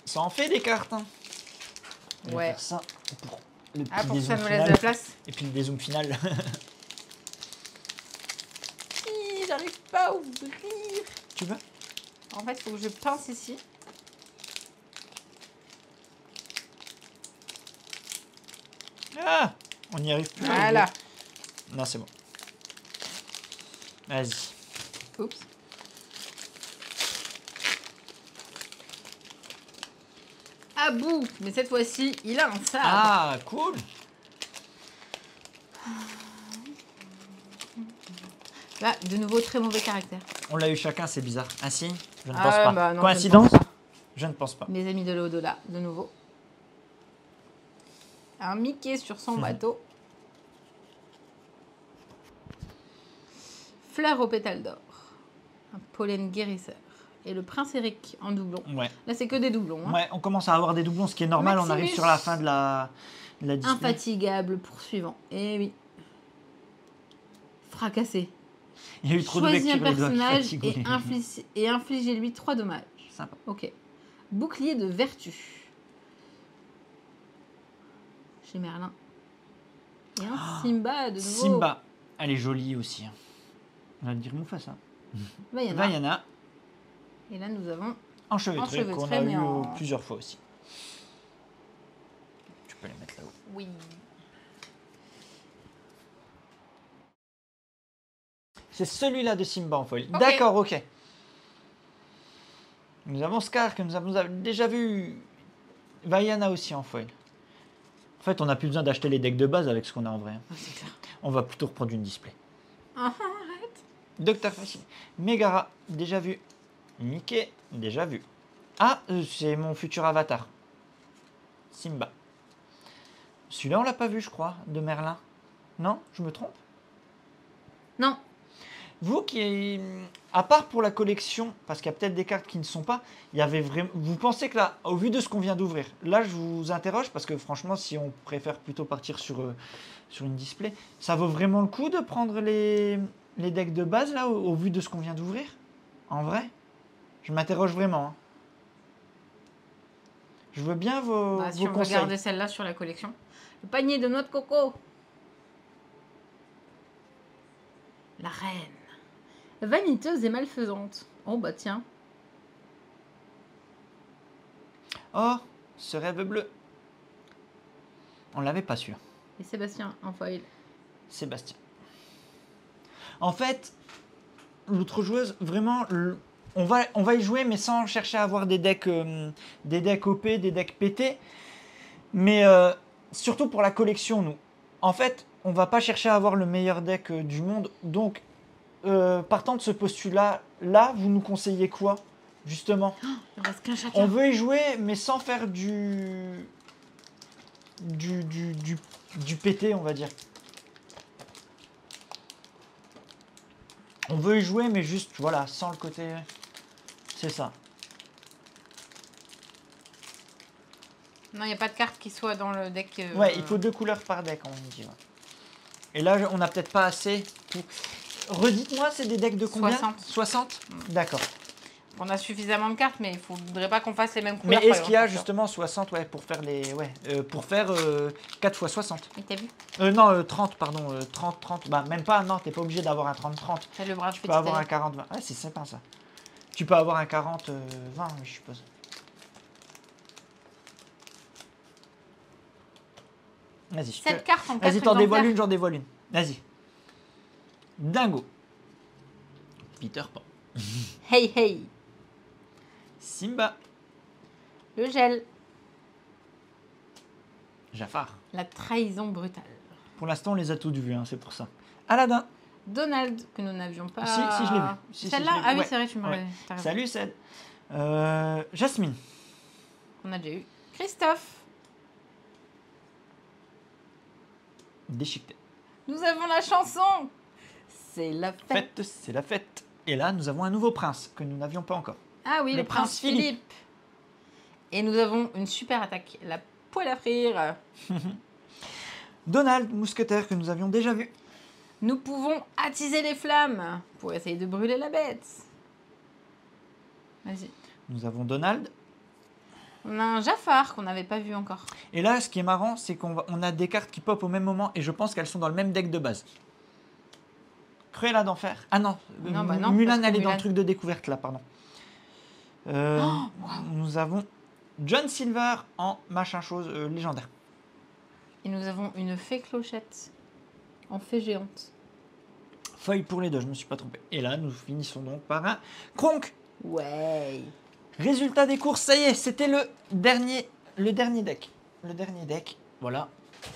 Ça en fait des cartes. Hein. On va Ouais. faire ça pour le petit Ah, pour que ça dézoom nous laisse final. de la place. Et puis le dézoom final. J'arrive pas à ouvrir. Tu veux? En fait, il faut que je pince ici. Ah, on n'y arrive plus. Voilà. Non, c'est bon. Vas-y. Abou. Mais cette fois-ci, il a un sabre. Ah, cool. Là, de nouveau, très mauvais caractère. On l'a eu chacun, c'est bizarre. Un signe? Je ne Ah pense ouais, pas. bah non, Coïncidence? je ne pense pas. Je ne pense pas. Mes amis de l'au-delà, de nouveau. Un Mickey sur son bateau. Fleur aux pétales d'or. Un pollen guérisseur. Et le prince Eric en doublon. Ouais. Là, c'est que des doublons. Hein. Ouais, on commence à avoir des doublons, ce qui est normal. On arrive Maximus. sur la fin de la display. Infatigable poursuivant. Eh oui. Fracassé. Il y a eu trop de Choisis un lectures, les doigts qui personnage fatiguent. et infligez-lui 3 dommages. Sympa. Ok. Bouclier de vertu. Chez Merlin. Et un Simba de nouveau. Simba. Elle est jolie aussi. On va dire Mufasa. Vaiana. Vaiana. Et là, nous avons... Enchevêtrée, qu'on Enchevêtrée, a mais eu en- plusieurs fois aussi. Tu peux les mettre là-haut. Oui. C'est celui-là de Simba en foil. Ok. D'accord, ok. Nous avons Scar que nous avons déjà vu. Vaiana aussi en foil. En fait, on n'a plus besoin d'acheter les decks de base avec ce qu'on a en vrai. Ah, c'est clair. On va plutôt reprendre une display. Ah, arrête. Docteur Facile. Megara, déjà vu. Mickey, déjà vu. Ah, c'est mon futur avatar. Simba. Celui-là, on l'a pas vu, je crois, de Merlin. Non, je me trompe. Non. Vous qui, à part pour la collection, parce qu'il y a peut-être des cartes qui ne sont pas, il y avait vraiment. Vous pensez que là, au vu de ce qu'on vient d'ouvrir, là je vous interroge parce que franchement, si on préfère plutôt partir sur une display, ça vaut vraiment le coup de prendre les decks de base là, au vu de ce qu'on vient d'ouvrir? En vrai, je m'interroge vraiment. Hein. Je veux bien vos Bah, si on veut conseils. garder celle-là sur la collection. Le panier de noix de coco. La reine. Vaniteuse et malfaisante. Oh bah tiens. Oh, ce rêve bleu. On l'avait pas su. Et Sébastien en foil. Sébastien. En fait, l'autre joueuse, vraiment, on va y jouer, mais sans chercher à avoir des decks OP, des decks pétés. Mais surtout pour la collection, nous. En fait, on va pas chercher à avoir le meilleur deck du monde. Donc, partant de ce postulat, là, vous nous conseillez quoi, justement? Il reste qu'un chacun. On veut y jouer, mais sans faire du pété, on va dire. On veut y jouer, mais juste, voilà, sans le côté... C'est ça. Non, il n'y a pas de carte qui soit dans le deck. Ouais, il faut 2 couleurs par deck, on me dit. Ouais. Et là, on n'a peut-être pas assez pour... Redites-moi, c'est des decks de combien? 60. 60. D'accord. On a suffisamment de cartes, mais il ne faudrait pas qu'on fasse les mêmes couleurs. Mais est-ce par qu'il y a exemple, justement 60 pour faire les... Ouais, pour faire 4 x 60. Mais t'as vu? Non, 30, pardon. 30. Bah, même pas, non, t'es pas obligé d'avoir un 30-30. C'est le bras de Tu peux avoir un 40-20. Ouais, c'est sympa ça. Tu peux avoir un 40-20, je suppose. Vas-y. Cette carte en 4 Vas-y, t'en dévoiles une, j'en dévoile une. Vas-y. Dingo. Peter Pan. Hey hey. Simba. Le gel. Jafar. La trahison brutale. Pour l'instant, on les a tous vus, hein, c'est pour ça. Aladdin. Donald, que nous n'avions pas. Si, je l'ai vu. Si, Celle-là, je l'ai vu. ah oui, Ouais. c'est vrai, tu m'as Ouais. t'as raison. Salut, Ced. Jasmine. On a déjà eu. Christophe. Déchiqueté. Nous avons la chanson. C'est la fête. Fête, c'est la fête. Et là, nous avons un nouveau prince que nous n'avions pas encore. Ah oui, Le le prince prince Philippe. Philippe. Et nous avons une super attaque. La poêle à frire. Donald, mousquetaire que nous avions déjà vu. Nous pouvons attiser les flammes pour essayer de brûler la bête. Vas-y. Nous avons Donald. On a un Jafar qu'on n'avait pas vu encore. Et là, ce qui est marrant, c'est on a des cartes qui pop au même moment et je pense qu'elles sont dans le même deck de base. Cruella d'enfer. Ah non, Non, bah non, Mulan, parce que elle est dans le Mulan- truc de découverte là, pardon. Nous avons John Silver en machin chose légendaire. Et nous avons une fée clochette en fée géante. Feuille pour les deux, je me suis pas trompé. Et là, nous finissons donc par un Kronk. Ouais. Résultat des courses, ça y est, c'était le dernier le dernier deck. Le dernier deck, voilà,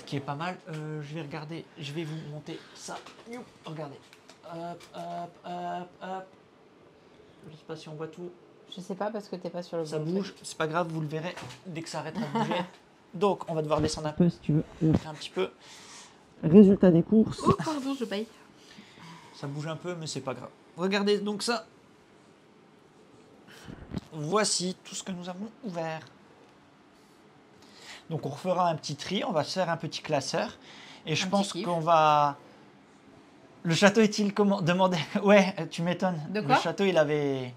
qui est pas mal. Je vais regarder, je vais vous monter ça. Youp, regardez. Hop, hop, hop, hop. Je sais pas si on voit tout. Je sais pas parce que t'es pas sur le Ça bon bouge, truc. c'est pas grave, vous le verrez dès que ça arrêtera de bouger. Donc, on va devoir descendre un peu si tu veux. Montrer un petit peu. Résultat des courses. Oh, pardon, je paye. Ça bouge un peu, mais c'est pas grave. Regardez donc ça. Voici tout ce que nous avons ouvert. Donc, on refera un petit tri, on va se faire un petit classeur. Et je pense qu'on va. Le château est-il comment demandé? Ouais, tu m'étonnes. De quoi? Le château, il avait.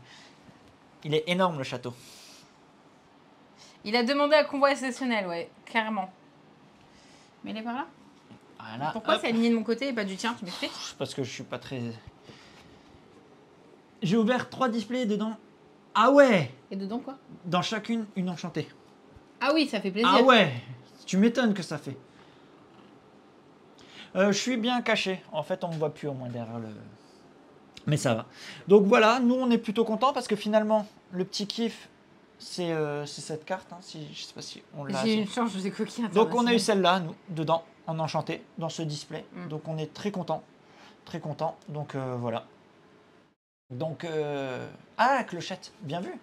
Il est énorme, le château. Il a demandé un convoi exceptionnel, ouais, carrément. Mais il est par là. Voilà. Pourquoi c'est aligné de mon côté et pas du tien, tu m'expliques? Parce que je suis pas très. J'ai ouvert 3 displays dedans. Ah ouais! Et dedans quoi? Dans chacune, une enchantée. Ah oui, ça fait plaisir. Ah ouais! Tu m'étonnes que ça fait. Je suis bien caché. En fait, on me voit plus au moins derrière le. Mais ça va. Donc voilà, nous on est plutôt contents parce que finalement, le petit kiff, c'est cette carte. Hein, si, je sais pas si on l'a. J'ai eu une chance, je vous ai coquille. Donc on a eu celle-là, nous, dedans, en enchanté, dans ce display. Mm. Donc on est très content. Très content. Donc voilà. Donc. Ah, Clochette, bien vu.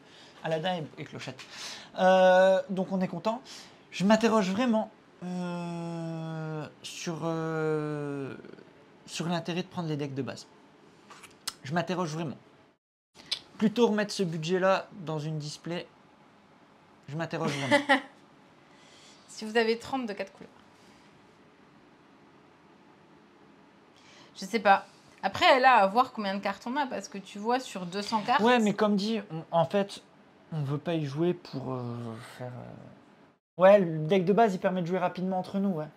Aladdin et Clochette. Donc on est content. Je m'interroge vraiment sur l'intérêt de prendre les decks de base. Je m'interroge vraiment. Plutôt remettre ce budget-là dans une display. Je m'interroge vraiment. Si vous avez 30 de 4 couleurs. Je sais pas. Après, là, à voir combien de cartes on a, parce que tu vois, sur 200 cartes... Ouais, mais comme dit, en fait, on veut pas y jouer pour faire... Ouais, le deck de base, il permet de jouer rapidement entre nous, ouais.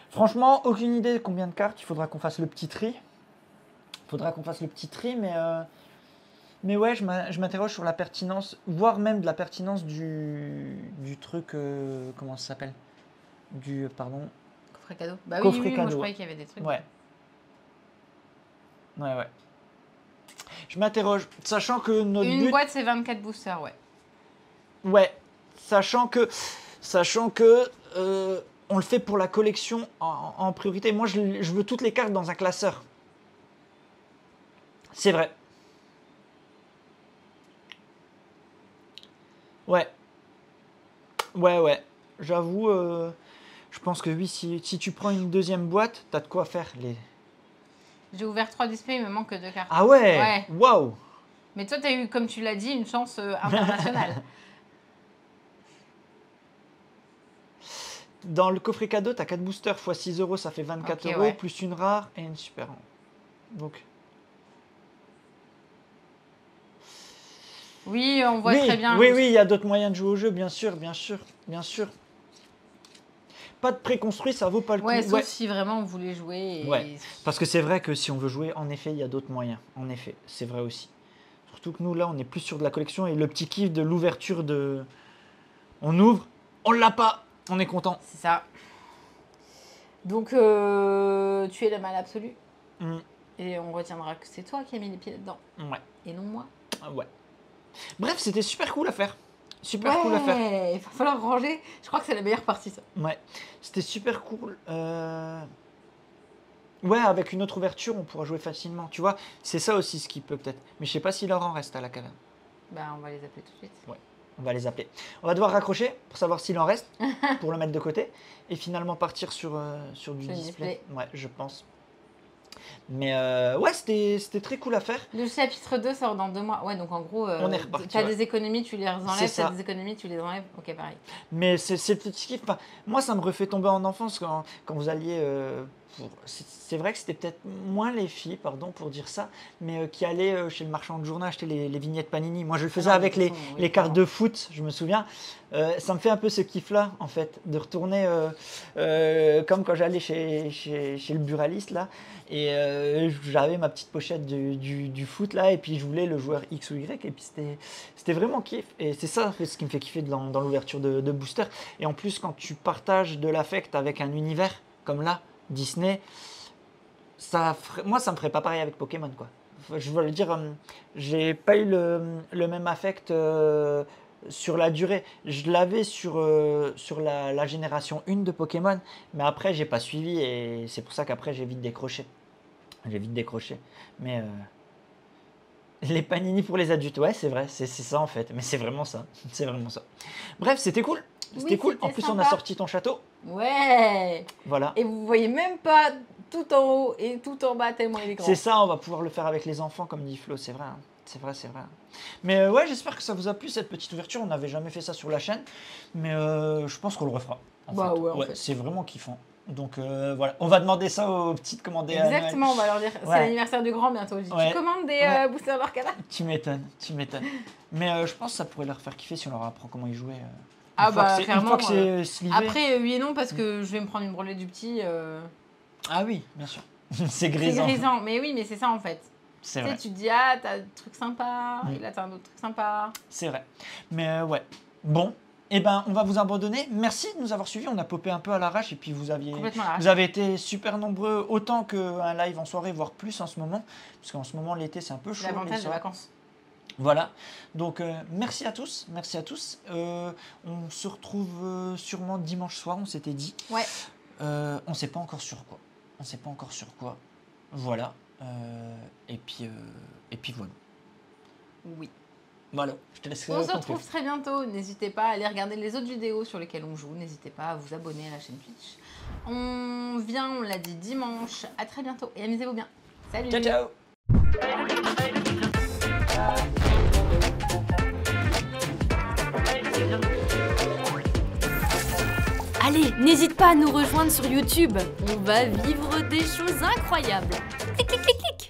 Franchement, aucune idée de combien de cartes. Il faudra qu'on fasse le petit tri. Mais ouais, je m'interroge sur la pertinence, voire même de la pertinence du truc... comment ça s'appelle? Pardon... Coffret cadeau. Bah oui, Coffret oui, moi je cadeau, croyais qu'il y avait des trucs. Ouais. Ouais. Je m'interroge, sachant que notre Une but... boîte, c'est 24 boosters, ouais. Ouais, sachant que on le fait pour la collection en priorité. Moi, je veux toutes les cartes dans un classeur. C'est vrai. Ouais. J'avoue, je pense que oui, si tu prends une deuxième boîte, t'as de quoi faire. J'ai ouvert 3 displays, il me manque que 2 cartes. Ah ouais, Ouais. Waouh. Mais toi, t'as eu, comme tu l'as dit, une chance internationale. Dans le coffret cadeau, t'as 4 boosters x 6 euros, ça fait 24 Ok, euros, ouais. plus une rare et une super rare. Donc... Oui, on voit très bien. Oui, il y a d'autres moyens de jouer au jeu, bien sûr. Pas de préconstruit, ça vaut pas le coup. Ouais, sauf si vraiment on voulait jouer. Ouais, parce que c'est vrai que si on veut jouer, en effet, il y a d'autres moyens. En effet, c'est vrai aussi. Surtout que nous, là, on est plus sur de la collection et le petit kiff de l'ouverture de... On ouvre, on l'a pas, on est content. C'est ça. Donc, tu es le mal absolu. Et on retiendra que c'est toi qui as mis les pieds là-dedans. Ouais. Et non moi. Ouais. Bref, c'était super cool à faire. Cool à faire. Il va falloir ranger. Je crois que c'est la meilleure partie, ça. Ouais, c'était super cool. Ouais, avec une autre ouverture, on pourra jouer facilement. Tu vois, c'est ça aussi ce qui peut peut-être. Mais je sais pas s'il leur en reste à la caverne. Bah, on va les appeler tout de suite. Ouais, on va les appeler. On va devoir raccrocher pour savoir s'il en reste, pour le mettre de côté. Et finalement partir sur du display. Ouais, je pense. Mais ouais, c'était très cool à faire. Le chapitre 2 sort dans 2 mois. Ouais, donc en gros, on est reparti. Tu as des économies, tu les enlèves. Tu as ça. des économies, tu les enlèves. Ok, pareil. Mais c'est le petit kiff. Enfin, moi, ça me refait tomber en enfance quand vous alliez... c'est vrai que c'était peut-être moins les filles, pardon pour dire ça, mais qui allaient chez le marchand de journaux acheter les vignettes Panini. Moi, je le faisais avec les cartes de foot, je me souviens. Ça me fait un peu ce kiff-là, en fait, de retourner comme quand j'allais chez le buraliste, là, et j'avais ma petite pochette du foot, là, et puis je voulais le joueur X ou Y, et puis c'était vraiment kiff. Et c'est ça, en fait, ce qui me fait kiffer dans l'ouverture de Booster. Et en plus, quand tu partages de l'affect avec un univers, comme là, Disney, moi ça me ferait pas pareil avec Pokémon, quoi. Je veux le dire, j'ai pas eu le même affect sur la durée. Je l'avais sur la génération 1 de Pokémon, mais après, j'ai pas suivi et c'est pour ça qu'après, j'ai vite décroché. Mais les panini pour les adultes, ouais, c'est vrai, c'est ça en fait. Mais c'est vraiment ça. C'est vraiment ça. Bref, c'était cool. C'était cool. En plus, on a sorti ton château. Ouais. Voilà. Et vous voyez même pas tout en haut et tout en bas tellement il est grand. C'est ça, on va pouvoir le faire avec les enfants, comme dit Flo, c'est vrai. Hein. C'est vrai. Mais ouais, j'espère que ça vous a plu cette petite ouverture. On n'avait jamais fait ça sur la chaîne, mais je pense qu'on le refera. Bah ouais, en fait. C'est vraiment kiffant. Donc voilà, on va demander ça aux petites commandées. Exactement, on va leur dire. C'est l'anniversaire du grand bientôt. Tu commandes des boosters d'Arcana. Tu m'étonnes. Mais je pense que ça pourrait leur faire kiffer si on leur apprend comment y jouer. Clairement. Une fois que c'est slivé. Après, oui et non, parce que je vais me prendre une branlée du petit. Ah oui, bien sûr. C'est grisant. C'est grisant, mais oui, mais c'est ça en fait. C'est vrai. Tu te dis, t'as un truc sympa, et là t'as un autre truc sympa. C'est vrai. Mais ouais. Bon, eh ben, on va vous abandonner. Merci de nous avoir suivis. On a popé un peu à l'arrache et puis vous avez été super nombreux, autant qu'un live en soirée, voire plus en ce moment. Parce qu'en ce moment, l'été, c'est un peu chaud. L'avantage des vacances. Voilà. Donc, merci à tous. On se retrouve sûrement dimanche soir, on s'était dit. Ouais. On ne sait pas encore sur quoi. Voilà. Et puis voilà. Oui. Voilà, je te laisse. On se retrouve très bientôt. N'hésitez pas à aller regarder les autres vidéos sur lesquelles on joue. N'hésitez pas à vous abonner à la chaîne Twitch. On l'a dit dimanche. À très bientôt et amusez-vous bien. Salut. Ciao, ciao. Allez, n'hésite pas à nous rejoindre sur YouTube. On va vivre des choses incroyables. Clic, clic, clic, clic.